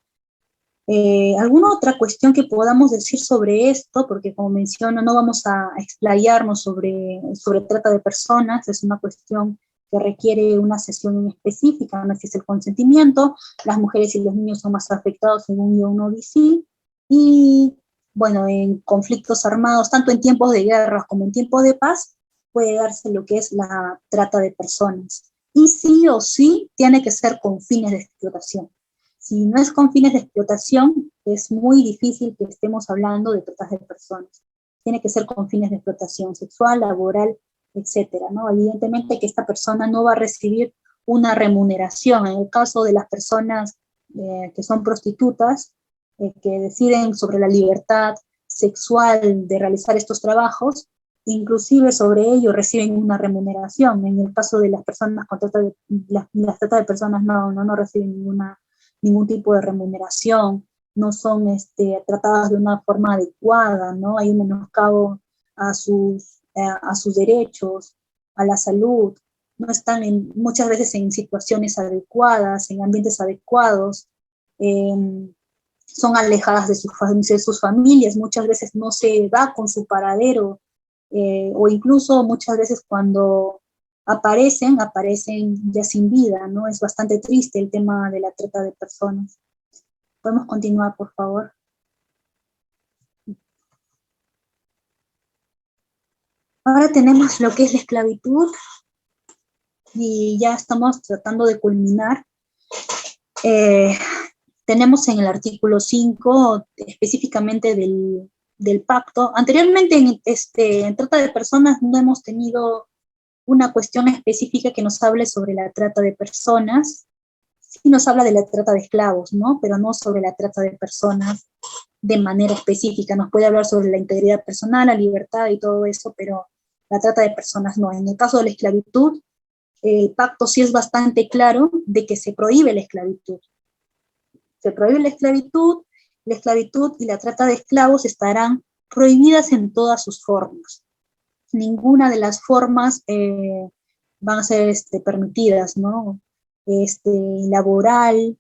¿Alguna otra cuestión que podamos decir sobre esto? Porque como menciono, no vamos a explayarnos sobre trata de personas, es una cuestión que requiere una sesión específica, no existe el consentimiento, las mujeres y los niños son más afectados según UNODC, y bueno, en conflictos armados, tanto en tiempos de guerra como en tiempos de paz, puede darse lo que es la trata de personas. Y sí o sí tiene que ser con fines de explotación. Si no es con fines de explotación, es muy difícil que estemos hablando de trata de personas. Tiene que ser con fines de explotación sexual, laboral, etcétera, ¿no? Evidentemente que esta persona no va a recibir una remuneración. En el caso de las personas que son prostitutas, que deciden sobre la libertad sexual de realizar estos trabajos, inclusive sobre ello reciben una remuneración. En el caso de las personas con las trata de personas no reciben ningún tipo de remuneración, no son tratadas de una forma adecuada, ¿no? Hay un menoscabo a sus derechos, a la salud, no están muchas veces en situaciones adecuadas, en ambientes adecuados, son alejadas de sus familias, muchas veces no se da con su paradero, o incluso muchas veces cuando aparecen ya sin vida, ¿no? Es bastante triste el tema de la trata de personas. ¿Podemos continuar, por favor? Ahora tenemos lo que es la esclavitud y ya estamos tratando de culminar. Tenemos en el artículo 5, específicamente del pacto. Anteriormente en trata de personas no hemos tenido una cuestión específica que nos hable sobre la trata de personas. Sí nos habla de la trata de esclavos, ¿no? Pero no sobre la trata de personas de manera específica. Nos puede hablar sobre la integridad personal, la libertad y todo eso, pero la trata de personas no. En el caso de la esclavitud, el pacto sí es bastante claro de que se prohíbe la esclavitud. Se prohíbe la esclavitud y la trata de esclavos estarán prohibidas en todas sus formas. Ninguna de las formas van a ser permitidas, ¿no? Laboral,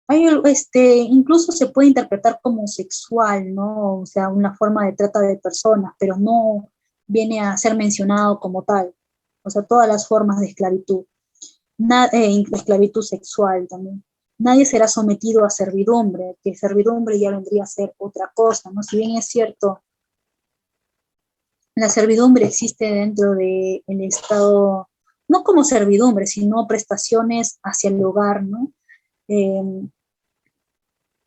incluso se puede interpretar como sexual, ¿no? O sea, una forma de trata de personas, pero no viene a ser mencionado como tal. O sea, todas las formas de esclavitud, esclavitud sexual también. Nadie será sometido a servidumbre, que servidumbre ya vendría a ser otra cosa, ¿no? Si bien es cierto, la servidumbre existe dentro del Estado, no como servidumbre, sino prestaciones hacia el hogar, ¿no?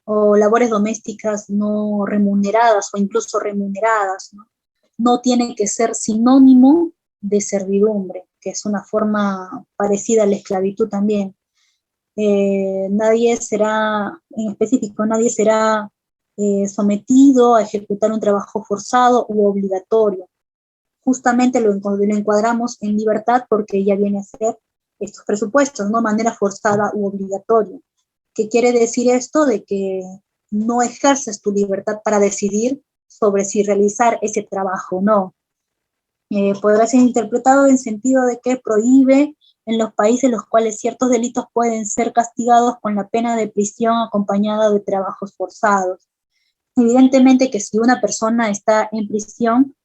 O labores domésticas no remuneradas o incluso remuneradas, ¿no? No tiene que ser sinónimo de servidumbre, que es una forma parecida a la esclavitud también. Nadie será, en específico, nadie será sometido a ejecutar un trabajo forzado u obligatorio. Justamente lo encuadramos en libertad porque ya viene a ser estos presupuestos, ¿no? Manera forzada u obligatoria. ¿Qué quiere decir esto? De que no ejerces tu libertad para decidir sobre si realizar ese trabajo o no. Podrá ser interpretado en sentido de que prohíbe en los países en los cuales ciertos delitos pueden ser castigados con la pena de prisión acompañada de trabajos forzados. Evidentemente que si una persona está en prisión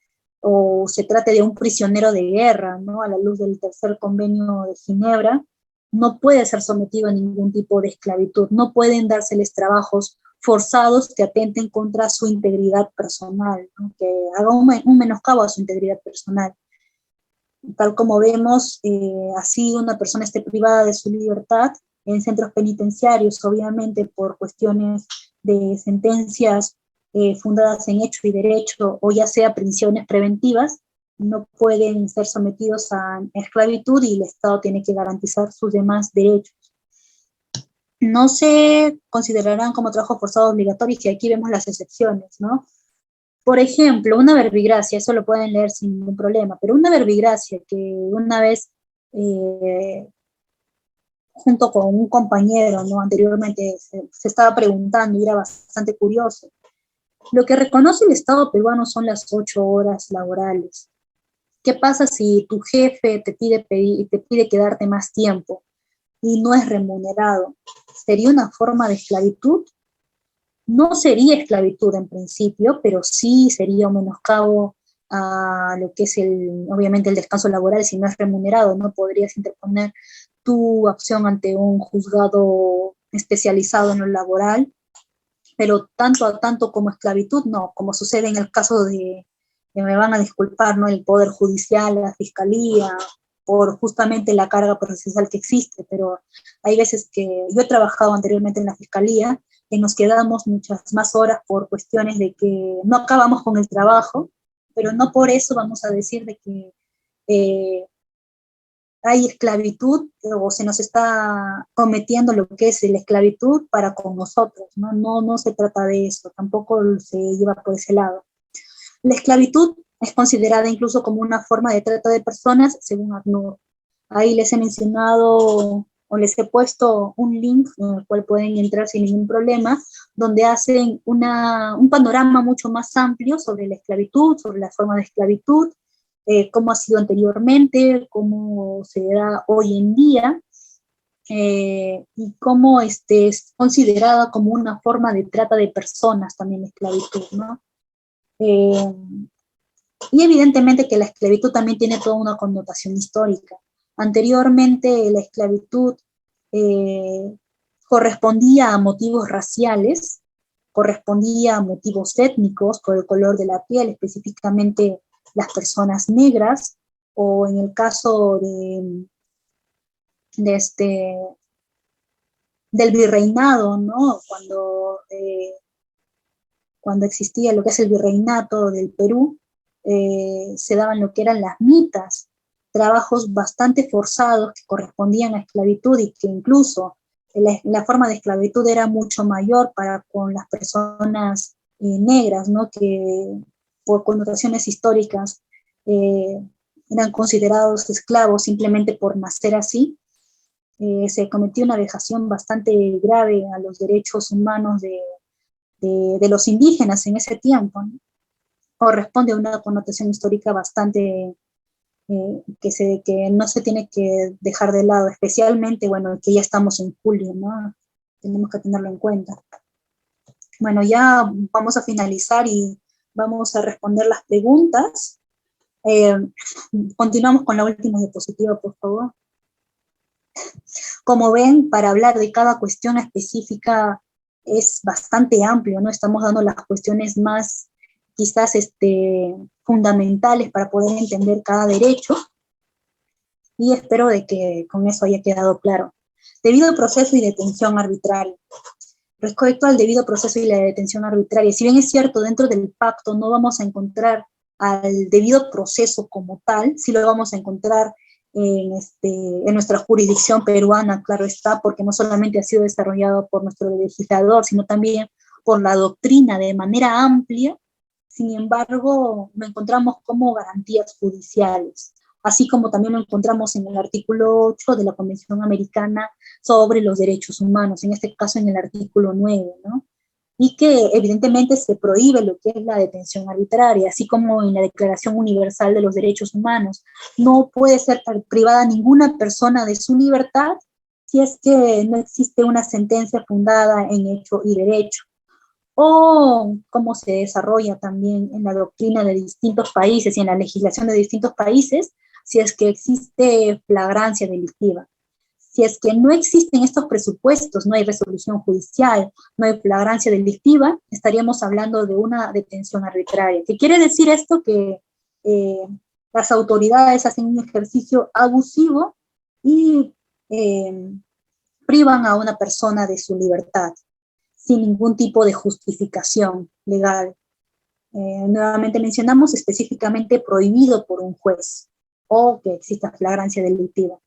o se trate de un prisionero de guerra, ¿no? A la luz del tercer convenio de Ginebra, no puede ser sometido a ningún tipo de esclavitud, no pueden dárseles trabajos forzados que atenten contra su integridad personal, ¿no? Que haga un menoscabo a su integridad personal. Tal como vemos, así una persona esté privada de su libertad en centros penitenciarios, obviamente por cuestiones de sentencias fundadas en hecho y derecho, o ya sea prisiones preventivas, no pueden ser sometidos a esclavitud y el Estado tiene que garantizar sus demás derechos. No se considerarán como trabajo forzado obligatorio, y aquí vemos las excepciones, ¿no? Por ejemplo, una verbigracia, eso lo pueden leer sin ningún problema, pero una verbigracia que una vez, junto con un compañero, ¿no? Anteriormente se estaba preguntando y era bastante curioso. Lo que reconoce el Estado peruano son las 8 horas laborales. ¿Qué pasa si tu jefe te pide quedarte más tiempo y no es remunerado? ¿Sería una forma de esclavitud? No sería esclavitud en principio, pero sí sería un menoscabo a lo que es obviamente el descanso laboral. Si no es remunerado, no podrías interponer tu acción ante un juzgado especializado en lo laboral, pero tanto como esclavitud, no, como sucede en el caso que me van a disculpar, ¿no? El Poder Judicial, la Fiscalía, por justamente la carga procesal que existe, pero hay veces que yo he trabajado anteriormente en la Fiscalía, que nos quedamos muchas más horas por cuestiones de que no acabamos con el trabajo, pero no por eso vamos a decir de que hay esclavitud o se nos está cometiendo lo que es la esclavitud para con nosotros, ¿no? No se trata de eso, tampoco se lleva por ese lado. La esclavitud es considerada incluso como una forma de trata de personas, según ACNUR. Ahí les he mencionado o les he puesto un link en el cual pueden entrar sin ningún problema, donde hacen un panorama mucho más amplio sobre la esclavitud, sobre las formas de esclavitud, cómo ha sido anteriormente, cómo se da hoy en día, y cómo es considerada como una forma de trata de personas también la esclavitud, ¿no? Y evidentemente que la esclavitud también tiene toda una connotación histórica. Anteriormente la esclavitud correspondía a motivos raciales, correspondía a motivos étnicos, por el color de la piel, específicamente las personas negras, o en el caso del virreinado, ¿no? Cuando existía lo que es el virreinato del Perú, se daban lo que eran las mitas, trabajos bastante forzados que correspondían a esclavitud y que incluso la forma de esclavitud era mucho mayor para con las personas negras, ¿no? Que por connotaciones históricas eran considerados esclavos simplemente por nacer así. Se cometió una vejación bastante grave a los derechos humanos de los indígenas en ese tiempo, ¿no? Corresponde a una connotación histórica bastante que no se tiene que dejar de lado, especialmente, bueno, que ya estamos en julio, ¿no? Tenemos que tenerlo en cuenta. Bueno, ya vamos a finalizar y vamos a responder las preguntas. Continuamos con la última diapositiva, por favor. Como ven, para hablar de cada cuestión específica es bastante amplio, ¿no? Estamos dando las cuestiones más quizás fundamentales para poder entender cada derecho, y espero de que con eso haya quedado claro. Debido proceso y detención arbitraria. Respecto al debido proceso y la detención arbitraria, si bien es cierto, dentro del pacto no vamos a encontrar al debido proceso como tal, sí lo vamos a encontrar en nuestra jurisdicción peruana, claro está, porque no solamente ha sido desarrollado por nuestro legislador, sino también por la doctrina de manera amplia. Sin embargo, lo encontramos como garantías judiciales, así como también lo encontramos en el artículo 8 de la Convención Americana sobre los Derechos Humanos, en este caso en el artículo 9, ¿no? Y que evidentemente se prohíbe lo que es la detención arbitraria, así como en la Declaración Universal de los Derechos Humanos. No puede ser privada ninguna persona de su libertad si es que no existe una sentencia fundada en hecho y derecho, o cómo se desarrolla también en la doctrina de distintos países y en la legislación de distintos países, si es que existe flagrancia delictiva. Si es que no existen estos presupuestos, no hay resolución judicial, no hay flagrancia delictiva, estaríamos hablando de una detención arbitraria. ¿Qué quiere decir esto? Que las autoridades hacen un ejercicio abusivo y privan a una persona de su libertad, sin ningún tipo de justificación legal. Nuevamente mencionamos específicamente prohibido por un juez o que exista flagrancia delictiva.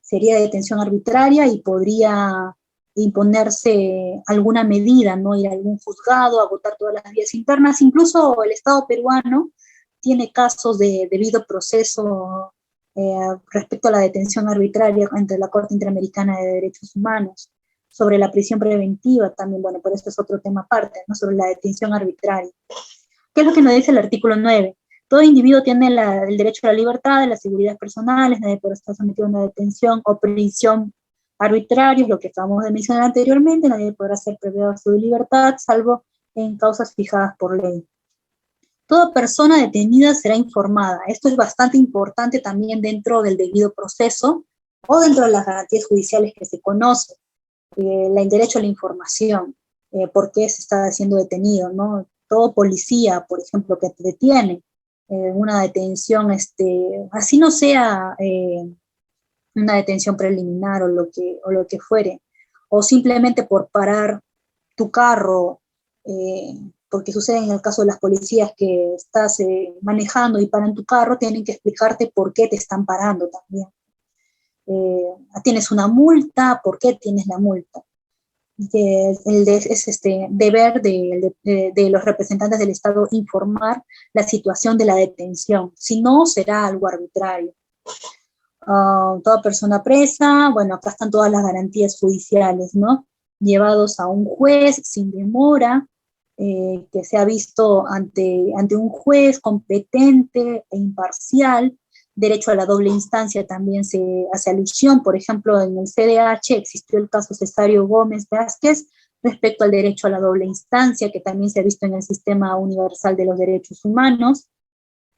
Sería detención arbitraria y podría imponerse alguna medida, ¿no? Ir a algún juzgado, agotar todas las vías internas. Incluso el Estado peruano tiene casos de debido proceso respecto a la detención arbitraria ante la Corte Interamericana de Derechos Humanos. Sobre la prisión preventiva también, bueno, pero esto es otro tema aparte, ¿no? Sobre la detención arbitraria. ¿Qué es lo que nos dice el artículo 9? Todo individuo tiene el derecho a la libertad, a la seguridad personal, nadie puede estar sometido a una detención o prisión arbitraria, lo que acabamos de mencionar anteriormente, nadie podrá ser privado de su libertad, salvo en causas fijadas por ley. Toda persona detenida será informada. Esto es bastante importante también dentro del debido proceso o dentro de las garantías judiciales que se conocen. El derecho a la información, por qué se está siendo detenido, ¿no? Todo policía, por ejemplo, que te detiene, una detención, así no sea una detención preliminar o lo que fuere, o simplemente por parar tu carro, porque sucede en el caso de las policías que estás manejando y paran tu carro, tienen que explicarte por qué te están parando también. Tienes una multa, ¿por qué tienes la multa? Es deber de los representantes del Estado informar la situación de la detención, si no será algo arbitrario. Toda persona presa, bueno, acá están todas las garantías judiciales, ¿no? Llevados a un juez sin demora, que sea visto ante un juez competente e imparcial. Derecho a la doble instancia también se hace alusión, por ejemplo, en el CDH existió el caso Cesario Gómez Vázquez respecto al derecho a la doble instancia, que también se ha visto en el Sistema Universal de los Derechos Humanos.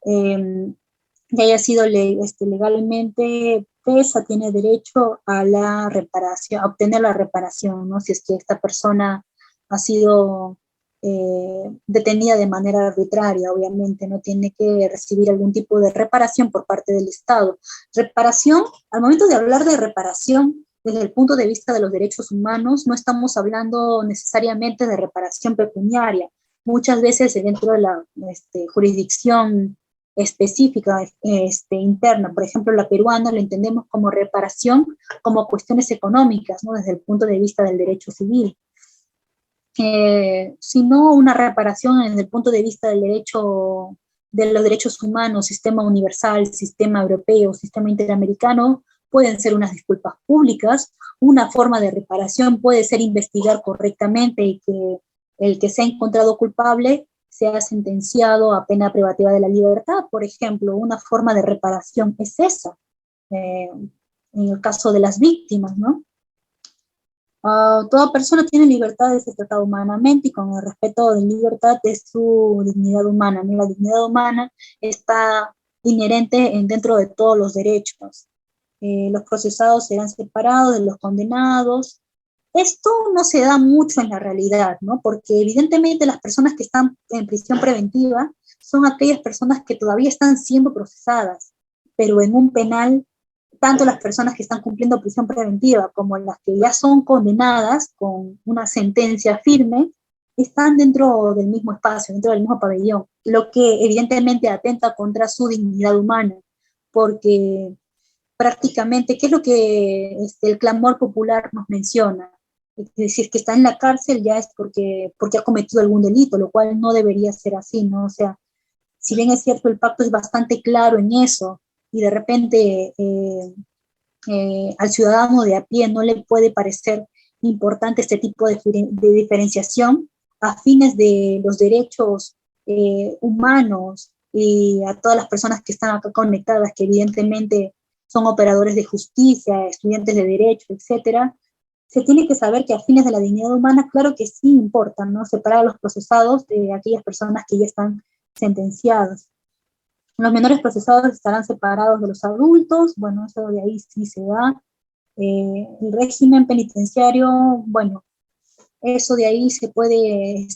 Que haya sido legalmente presa tiene derecho a la reparación, a obtener la reparación, ¿no? Si es que esta persona ha sido detenida de manera arbitraria, obviamente no tiene que recibir algún tipo de reparación por parte del Estado. Reparación, al momento de hablar de reparación, desde el punto de vista de los derechos humanos, no estamos hablando necesariamente de reparación pecuniaria. Muchas veces dentro de la jurisdicción específica interna. Por ejemplo, la peruana la entendemos como reparación, como cuestiones económicas, ¿no? Desde el punto de vista del derecho civil. Sino una reparación desde el punto de vista del derecho, de los derechos humanos, sistema universal, sistema europeo, sistema interamericano, pueden ser unas disculpas públicas. Una forma de reparación puede ser investigar correctamente y que el que sea encontrado culpable sea sentenciado a pena privativa de la libertad, por ejemplo. Una forma de reparación es esa, en el caso de las víctimas, ¿no? Toda persona tiene libertad de ser tratada humanamente y con el respeto de libertad de su dignidad humana, ¿no? La dignidad humana está inherente dentro de todos los derechos. Los procesados serán separados de los condenados. Esto no se da mucho en la realidad, ¿no? Porque evidentemente las personas que están en prisión preventiva son aquellas personas que todavía están siendo procesadas, pero en un penal, tanto las personas que están cumpliendo prisión preventiva como las que ya son condenadas con una sentencia firme, están dentro del mismo espacio, dentro del mismo pabellón, lo que evidentemente atenta contra su dignidad humana, porque prácticamente, ¿qué es lo que el clamor popular nos menciona? Es decir, que está en la cárcel ya es porque ha cometido algún delito, lo cual no debería ser así, ¿no? O sea, si bien es cierto, el pacto es bastante claro en eso, y de repente al ciudadano de a pie no le puede parecer importante este tipo de diferenciación a fines de los derechos humanos y a todas las personas que están acá conectadas, que evidentemente son operadores de justicia, estudiantes de derecho, etcétera. Se tiene que saber que a fines de la dignidad humana, claro que sí importan, ¿no? Separar a los procesados de aquellas personas que ya están sentenciadas. Los menores procesados estarán separados de los adultos, bueno, eso de ahí sí se da. El régimen penitenciario, bueno, eso de ahí se puede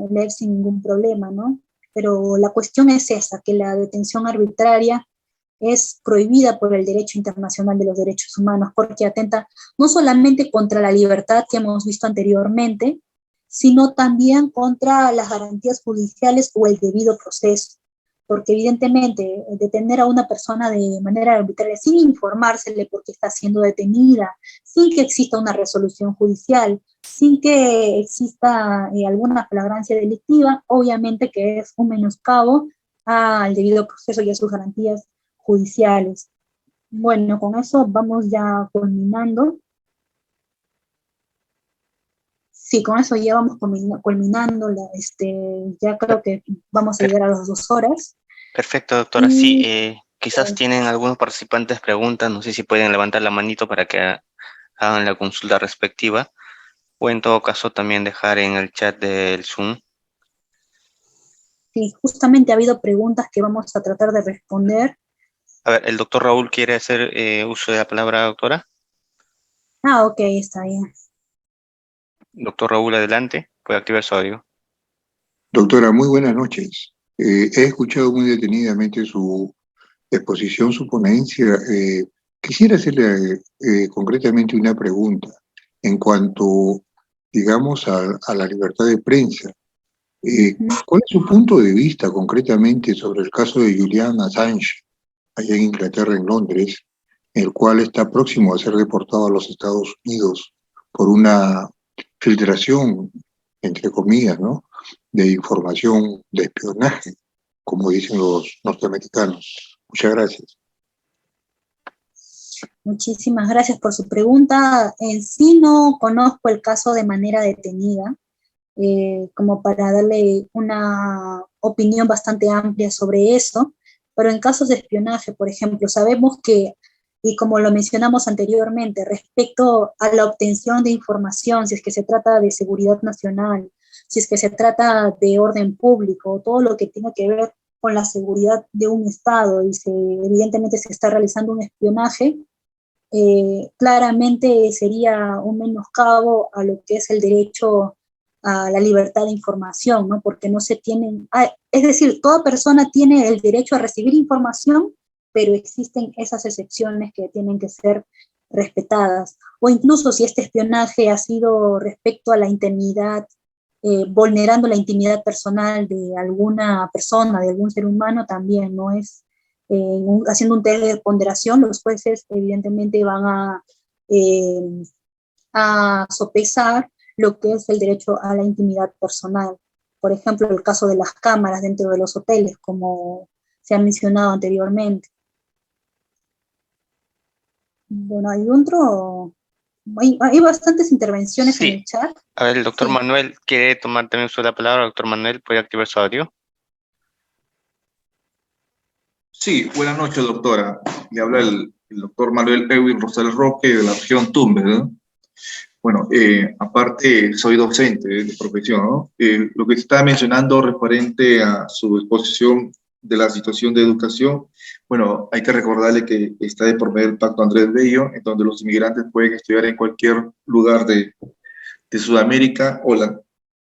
leer sin ningún problema, ¿no? Pero la cuestión es esa, que la detención arbitraria es prohibida por el derecho internacional de los derechos humanos, porque atenta no solamente contra la libertad que hemos visto anteriormente, sino también contra las garantías judiciales o el debido proceso. Porque evidentemente detener a una persona de manera arbitraria sin informársele por qué está siendo detenida, sin que exista una resolución judicial, sin que exista alguna flagrancia delictiva, obviamente que es un menoscabo al debido proceso y a sus garantías judiciales. Bueno, con eso vamos ya culminando. Sí, con eso ya vamos culminando, ya creo que vamos a llegar a las 2 horas. Perfecto, doctora. Sí, quizás tienen algunos participantes preguntas, no sé si pueden levantar la manito para que hagan la consulta respectiva, o en todo caso también dejar en el chat del Zoom. Sí, justamente ha habido preguntas que vamos a tratar de responder. A ver, ¿el doctor Raúl quiere hacer uso de la palabra, doctora? Ok, está bien. Doctor Raúl, adelante, puede activar su audio. Doctora, muy buenas noches. He escuchado muy detenidamente su exposición, su ponencia. Quisiera hacerle concretamente una pregunta en cuanto, digamos, a la libertad de prensa. ¿Cuál es su punto de vista concretamente sobre el caso de Julian Assange, allá en Inglaterra, en Londres, el cual está próximo a ser deportado a los Estados Unidos por una filtración, entre comillas, ¿no?, de información de espionaje, como dicen los norteamericanos? Muchas gracias. Muchísimas gracias por su pregunta. En sí no conozco el caso de manera detenida, como para darle una opinión bastante amplia sobre eso, pero en casos de espionaje, por ejemplo, sabemos que, y como lo mencionamos anteriormente, respecto a la obtención de información, si es que se trata de seguridad nacional, si es que se trata de orden público, todo lo que tenga que ver con la seguridad de un Estado y evidentemente se está realizando un espionaje, claramente sería un menoscabo a lo que es el derecho a la libertad de información, ¿no? Porque no se tienen, es decir, toda persona tiene el derecho a recibir información, pero existen esas excepciones que tienen que ser respetadas. O incluso si este espionaje ha sido respecto a la intimidad vulnerando la intimidad personal de alguna persona, de algún ser humano, también no es, haciendo un test de ponderación, los jueces evidentemente van a sopesar lo que es el derecho a la intimidad personal. Por ejemplo, el caso de las cámaras dentro de los hoteles, como se ha mencionado anteriormente. Bueno, hay bastantes intervenciones en el chat. A ver, el doctor Sí. Manuel quiere tomar también usted la palabra. Doctor Manuel, ¿puede activar su audio? Sí, buenas noches, doctora. Le habla el doctor Manuel Edwin Rosales Roque de la región Tumbes, ¿no? Bueno, aparte soy docente de profesión, ¿no? Lo que está mencionando referente a su exposición de la situación de educación, bueno, hay que recordarle que está de por medio el Pacto Andrés Bello, en donde los inmigrantes pueden estudiar en cualquier lugar de Sudamérica o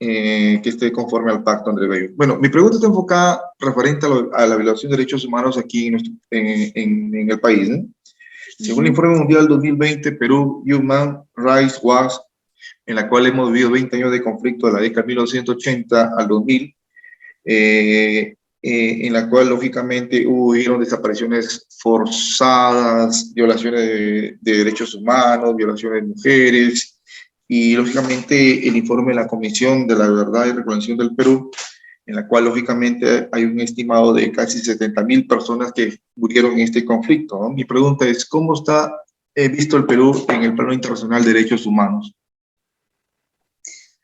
que esté conforme al Pacto Andrés Bello. Bueno, mi pregunta está enfocada referente a la violación de derechos humanos aquí en el país, ¿no? Según el Informe Mundial 2020, Perú Human Rights Watch, en la cual hemos vivido 20 años de conflicto de la década de 1980 al 2000, en la cual lógicamente hubieron desapariciones forzadas, violaciones de derechos humanos, violaciones de mujeres, y lógicamente el informe de la Comisión de la Verdad y Reconciliación del Perú, en la cual lógicamente hay un estimado de casi 70.000 personas que murieron en este conflicto, ¿no? Mi pregunta es, ¿cómo está visto el Perú en el plano internacional de derechos humanos?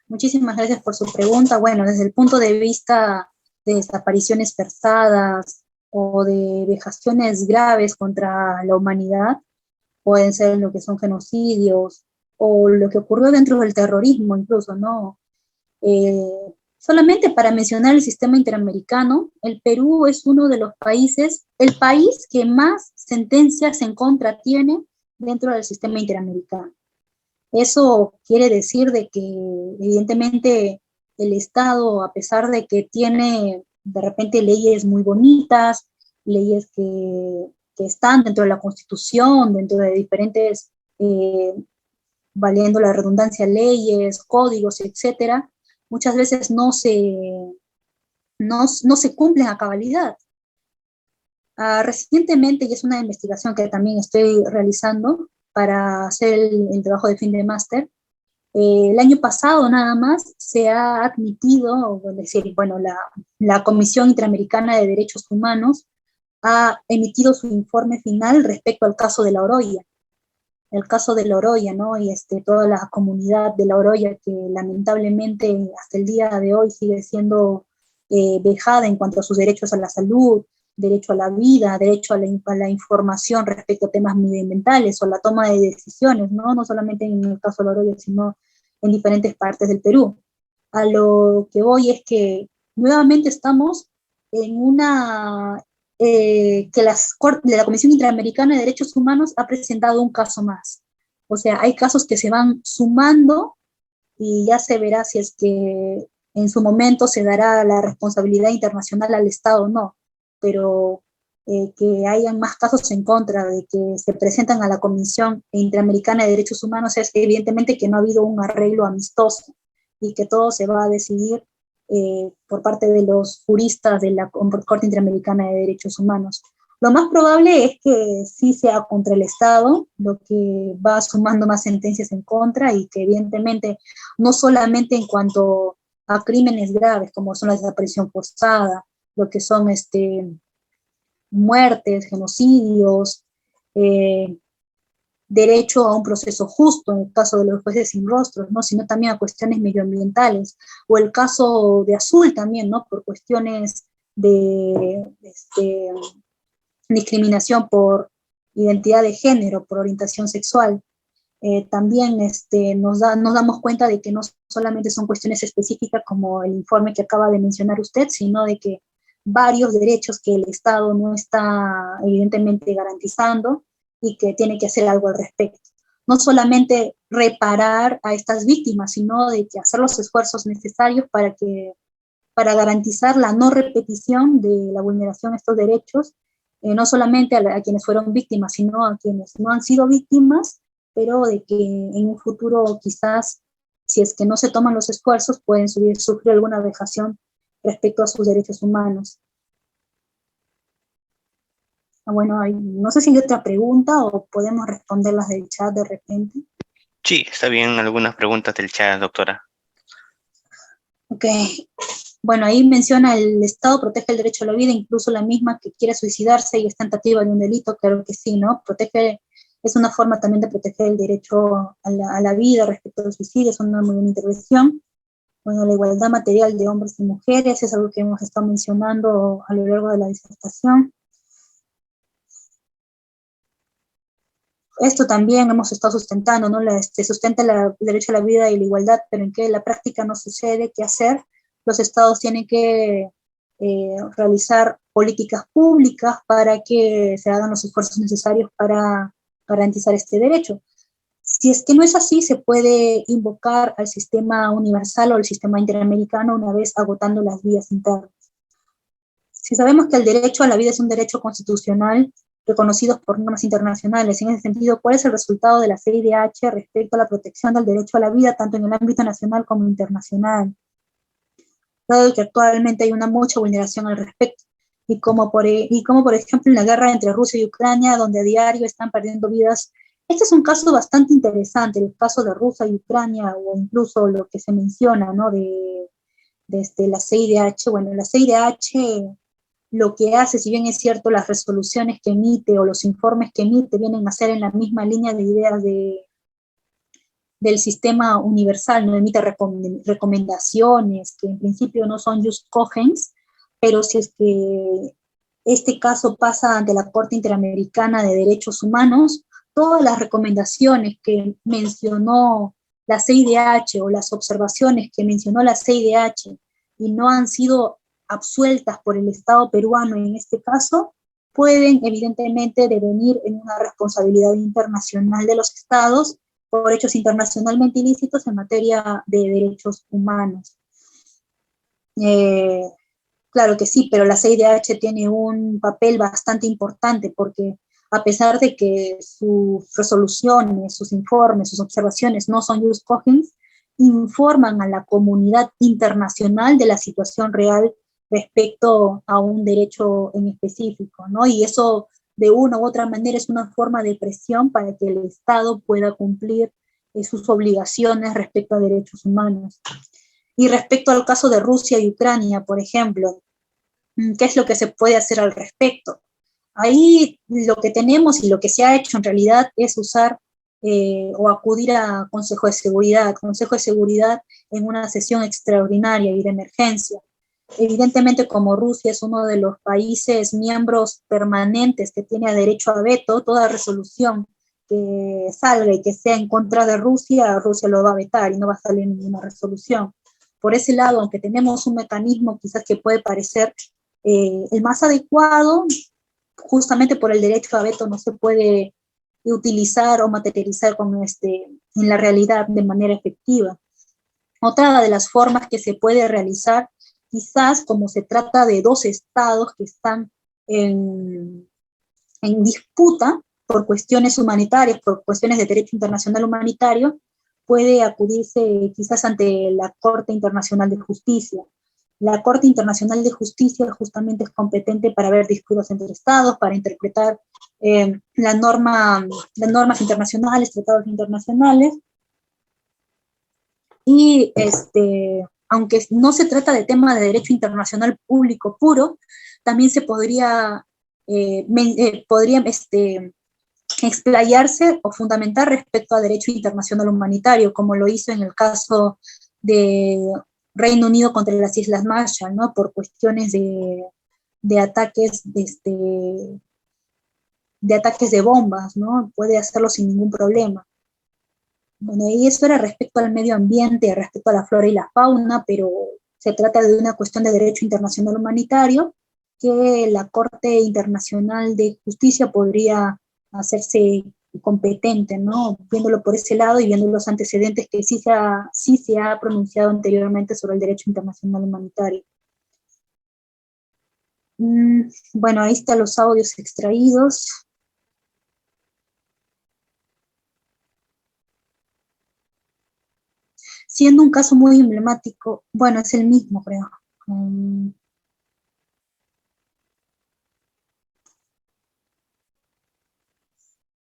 Muchísimas gracias por su pregunta. Bueno, desde el punto de vista de desapariciones forzadas o de vejaciones graves contra la humanidad, pueden ser lo que son genocidios o lo que ocurrió dentro del terrorismo incluso, ¿no? Solamente para mencionar el sistema interamericano, el Perú es uno de los países, el país que más sentencias en contra tiene dentro del sistema interamericano. Eso quiere decir de que evidentemente el Estado, a pesar de que tiene de repente leyes muy bonitas, leyes que están dentro de la Constitución, dentro de diferentes, valiendo la redundancia, leyes, códigos, etcétera, muchas veces no se cumplen a cabalidad. Recientemente, y es una investigación que también estoy realizando para hacer el trabajo de fin de máster, el año pasado nada más se ha admitido, es decir, bueno, la Comisión Interamericana de Derechos Humanos ha emitido su informe final respecto al caso de La Oroya. El caso de La Oroya, ¿no? Y toda la comunidad de La Oroya que lamentablemente hasta el día de hoy sigue siendo vejada en cuanto a sus derechos a la salud, derecho a la vida, derecho a la información respecto a temas medioambientales o la toma de decisiones, ¿no? No solamente en el caso de La Oroya, sino en diferentes partes del Perú. A lo que voy es que nuevamente estamos en una que la Comisión Interamericana de Derechos Humanos ha presentado un caso más. O sea, hay casos que se van sumando y ya se verá si es que en su momento se dará la responsabilidad internacional al Estado o no, pero que hayan más casos en contra de que se presentan a la Comisión Interamericana de Derechos Humanos es evidentemente que no ha habido un arreglo amistoso y que todo se va a decidir por parte de los juristas de la Corte Interamericana de Derechos Humanos. Lo más probable es que sí sea contra el Estado, lo que va sumando más sentencias en contra y que evidentemente no solamente en cuanto a crímenes graves como son la desaparición forzada, lo que son muertes, genocidios, derecho a un proceso justo, en el caso de los jueces sin rostros, ¿no? Sino también a cuestiones medioambientales, o el caso de Azul también, ¿no? Por cuestiones de discriminación por identidad de género, por orientación sexual. También nos damos cuenta de que no solamente son cuestiones específicas como el informe que acaba de mencionar usted, sino de que varios derechos que el Estado no está evidentemente garantizando y que tiene que hacer algo al respecto. No solamente reparar a estas víctimas, sino de que hacer los esfuerzos necesarios para garantizar la no repetición de la vulneración de estos derechos, no solamente a quienes fueron víctimas, sino a quienes no han sido víctimas, pero de que en un futuro quizás si es que no se toman los esfuerzos, pueden sufrir alguna vejación respecto a sus derechos humanos. Bueno, no sé si hay otra pregunta o podemos responderlas del chat de repente. Sí, está bien, algunas preguntas del chat, doctora. Ok. Bueno, ahí menciona el Estado protege el derecho a la vida, incluso la misma que quiere suicidarse y es tentativa de un delito, claro que sí, ¿no? Es una forma también de proteger el derecho a la vida respecto al suicidio, es una muy buena intervención. Bueno, la igualdad material de hombres y mujeres es algo que hemos estado mencionando a lo largo de la disertación. Esto también hemos estado sustentando, ¿no? Se sustenta el derecho a la vida y la igualdad, pero en que la práctica no sucede, ¿qué hacer? Los estados tienen que realizar políticas públicas para que se hagan los esfuerzos necesarios para garantizar este derecho. Si es que no es así, se puede invocar al sistema universal o al sistema interamericano una vez agotando las vías internas. Si sabemos que el derecho a la vida es un derecho constitucional reconocido por normas internacionales, en ese sentido, ¿cuál es el resultado de la CIDH respecto a la protección del derecho a la vida, tanto en el ámbito nacional como internacional? Dado que actualmente hay una mucha vulneración al respecto, y como por ejemplo en la guerra entre Rusia y Ucrania, donde a diario están perdiendo vidas. Este es un caso bastante interesante, el caso de Rusia y Ucrania, o incluso lo que se menciona, ¿no? de la CIDH. Bueno, la CIDH lo que hace, si bien es cierto, las resoluciones que emite o los informes que emite vienen a ser en la misma línea de ideas del sistema universal, no emite recomendaciones que en principio no son just cogens, pero si es que este caso pasa ante la Corte Interamericana de Derechos Humanos, todas las recomendaciones que mencionó la CIDH o las observaciones que mencionó la CIDH y no han sido absueltas por el Estado peruano en este caso, pueden evidentemente devenir en una responsabilidad internacional de los estados por hechos internacionalmente ilícitos en materia de derechos humanos. Claro que sí, pero la CIDH tiene un papel bastante importante porque a pesar de que sus resoluciones, sus informes, sus observaciones no son just cogens, informan a la comunidad internacional de la situación real respecto a un derecho en específico, ¿no? Y eso de una u otra manera es una forma de presión para que el Estado pueda cumplir sus obligaciones respecto a derechos humanos. Y respecto al caso de Rusia y Ucrania, por ejemplo, ¿qué es lo que se puede hacer al respecto? Ahí lo que tenemos y lo que se ha hecho en realidad es usar o acudir a Consejo de Seguridad en una sesión extraordinaria y de emergencia. Evidentemente, como Rusia es uno de los países miembros permanentes que tiene derecho a veto, toda resolución que salga y que sea en contra de Rusia, Rusia lo va a vetar y no va a salir ninguna resolución. Por ese lado, aunque tenemos un mecanismo quizás que puede parecer el más adecuado, justamente por el derecho a veto no se puede utilizar o materializar como en la realidad de manera efectiva. Otra de las formas que se puede realizar, quizás como se trata de dos estados que están en disputa por cuestiones humanitarias, por cuestiones de derecho internacional humanitario, puede acudirse quizás ante la Corte Internacional de Justicia. La Corte Internacional de Justicia justamente es competente para ver disputas entre estados, para interpretar las normas internacionales, tratados internacionales. Y aunque no se trata de tema de derecho internacional público puro, también se podría explayarse o fundamentar respecto a derecho internacional humanitario, como lo hizo en el caso de Reino Unido contra las Islas Marshall, ¿no? Por cuestiones de ataques de bombas, ¿no? Puede hacerlo sin ningún problema. Bueno, y eso era respecto al medio ambiente, respecto a la flora y la fauna, pero se trata de una cuestión de derecho internacional humanitario que la Corte Internacional de Justicia podría hacerse competente, ¿no? Viéndolo por ese lado y viendo los antecedentes que sí se ha pronunciado anteriormente sobre el derecho internacional humanitario. Bueno, ahí están los audios extraídos. Siendo un caso muy emblemático, bueno, es el mismo, creo.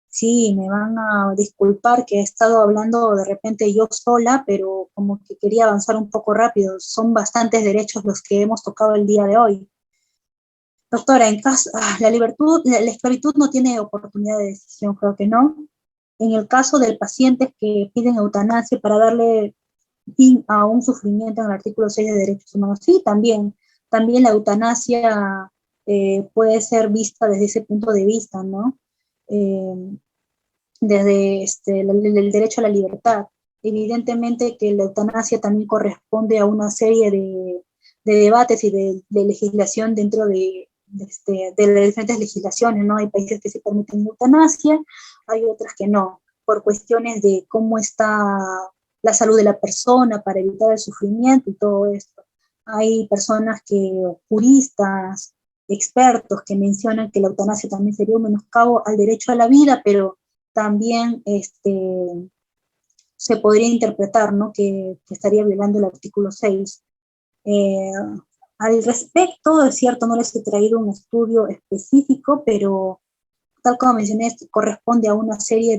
Sí, me van a disculpar que he estado hablando de repente yo sola, pero como que quería avanzar un poco rápido. Son bastantes derechos los que hemos tocado el día de hoy. Doctora, en caso, la esclavitud no tiene oportunidad de decisión, creo que no. En el caso del paciente que piden eutanasia para darle fin a un sufrimiento en el artículo 6 de Derechos Humanos, sí, también la eutanasia puede ser vista desde ese punto de vista, ¿no? Eh, desde el derecho a la libertad. Evidentemente que la eutanasia también corresponde a una serie de debates y de legislación dentro de las diferentes legislaciones, ¿no? Hay países que se permiten eutanasia, hay otras que no, por cuestiones de cómo está la salud de la persona para evitar el sufrimiento y todo esto. Hay personas juristas, expertos, que mencionan que la eutanasia también sería un menoscabo al derecho a la vida, pero también se podría interpretar, ¿no?, que estaría violando el artículo 6. Al respecto, es cierto, no les he traído un estudio específico, pero tal como mencioné, corresponde a una serie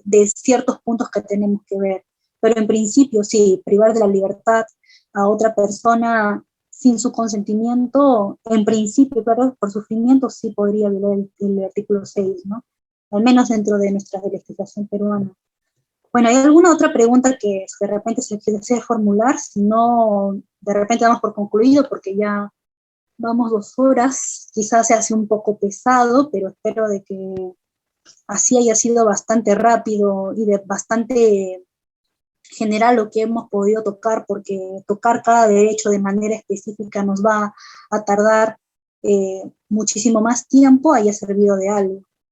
de ciertos puntos que tenemos que ver. Pero en principio, sí, privar de la libertad a otra persona sin su consentimiento, en principio, claro, por sufrimiento, sí podría violar el artículo 6, ¿no? Al menos dentro de nuestra legislación peruana. Bueno, ¿hay alguna otra pregunta que de repente se desea formular? Si no, de repente damos por concluido porque ya vamos 2 horas, quizás se hace un poco pesado, pero espero de que así haya sido bastante rápido y de bastante general lo que hemos podido tocar, porque tocar cada derecho de manera específica nos va a tardar muchísimo más tiempo, haya servido de algo.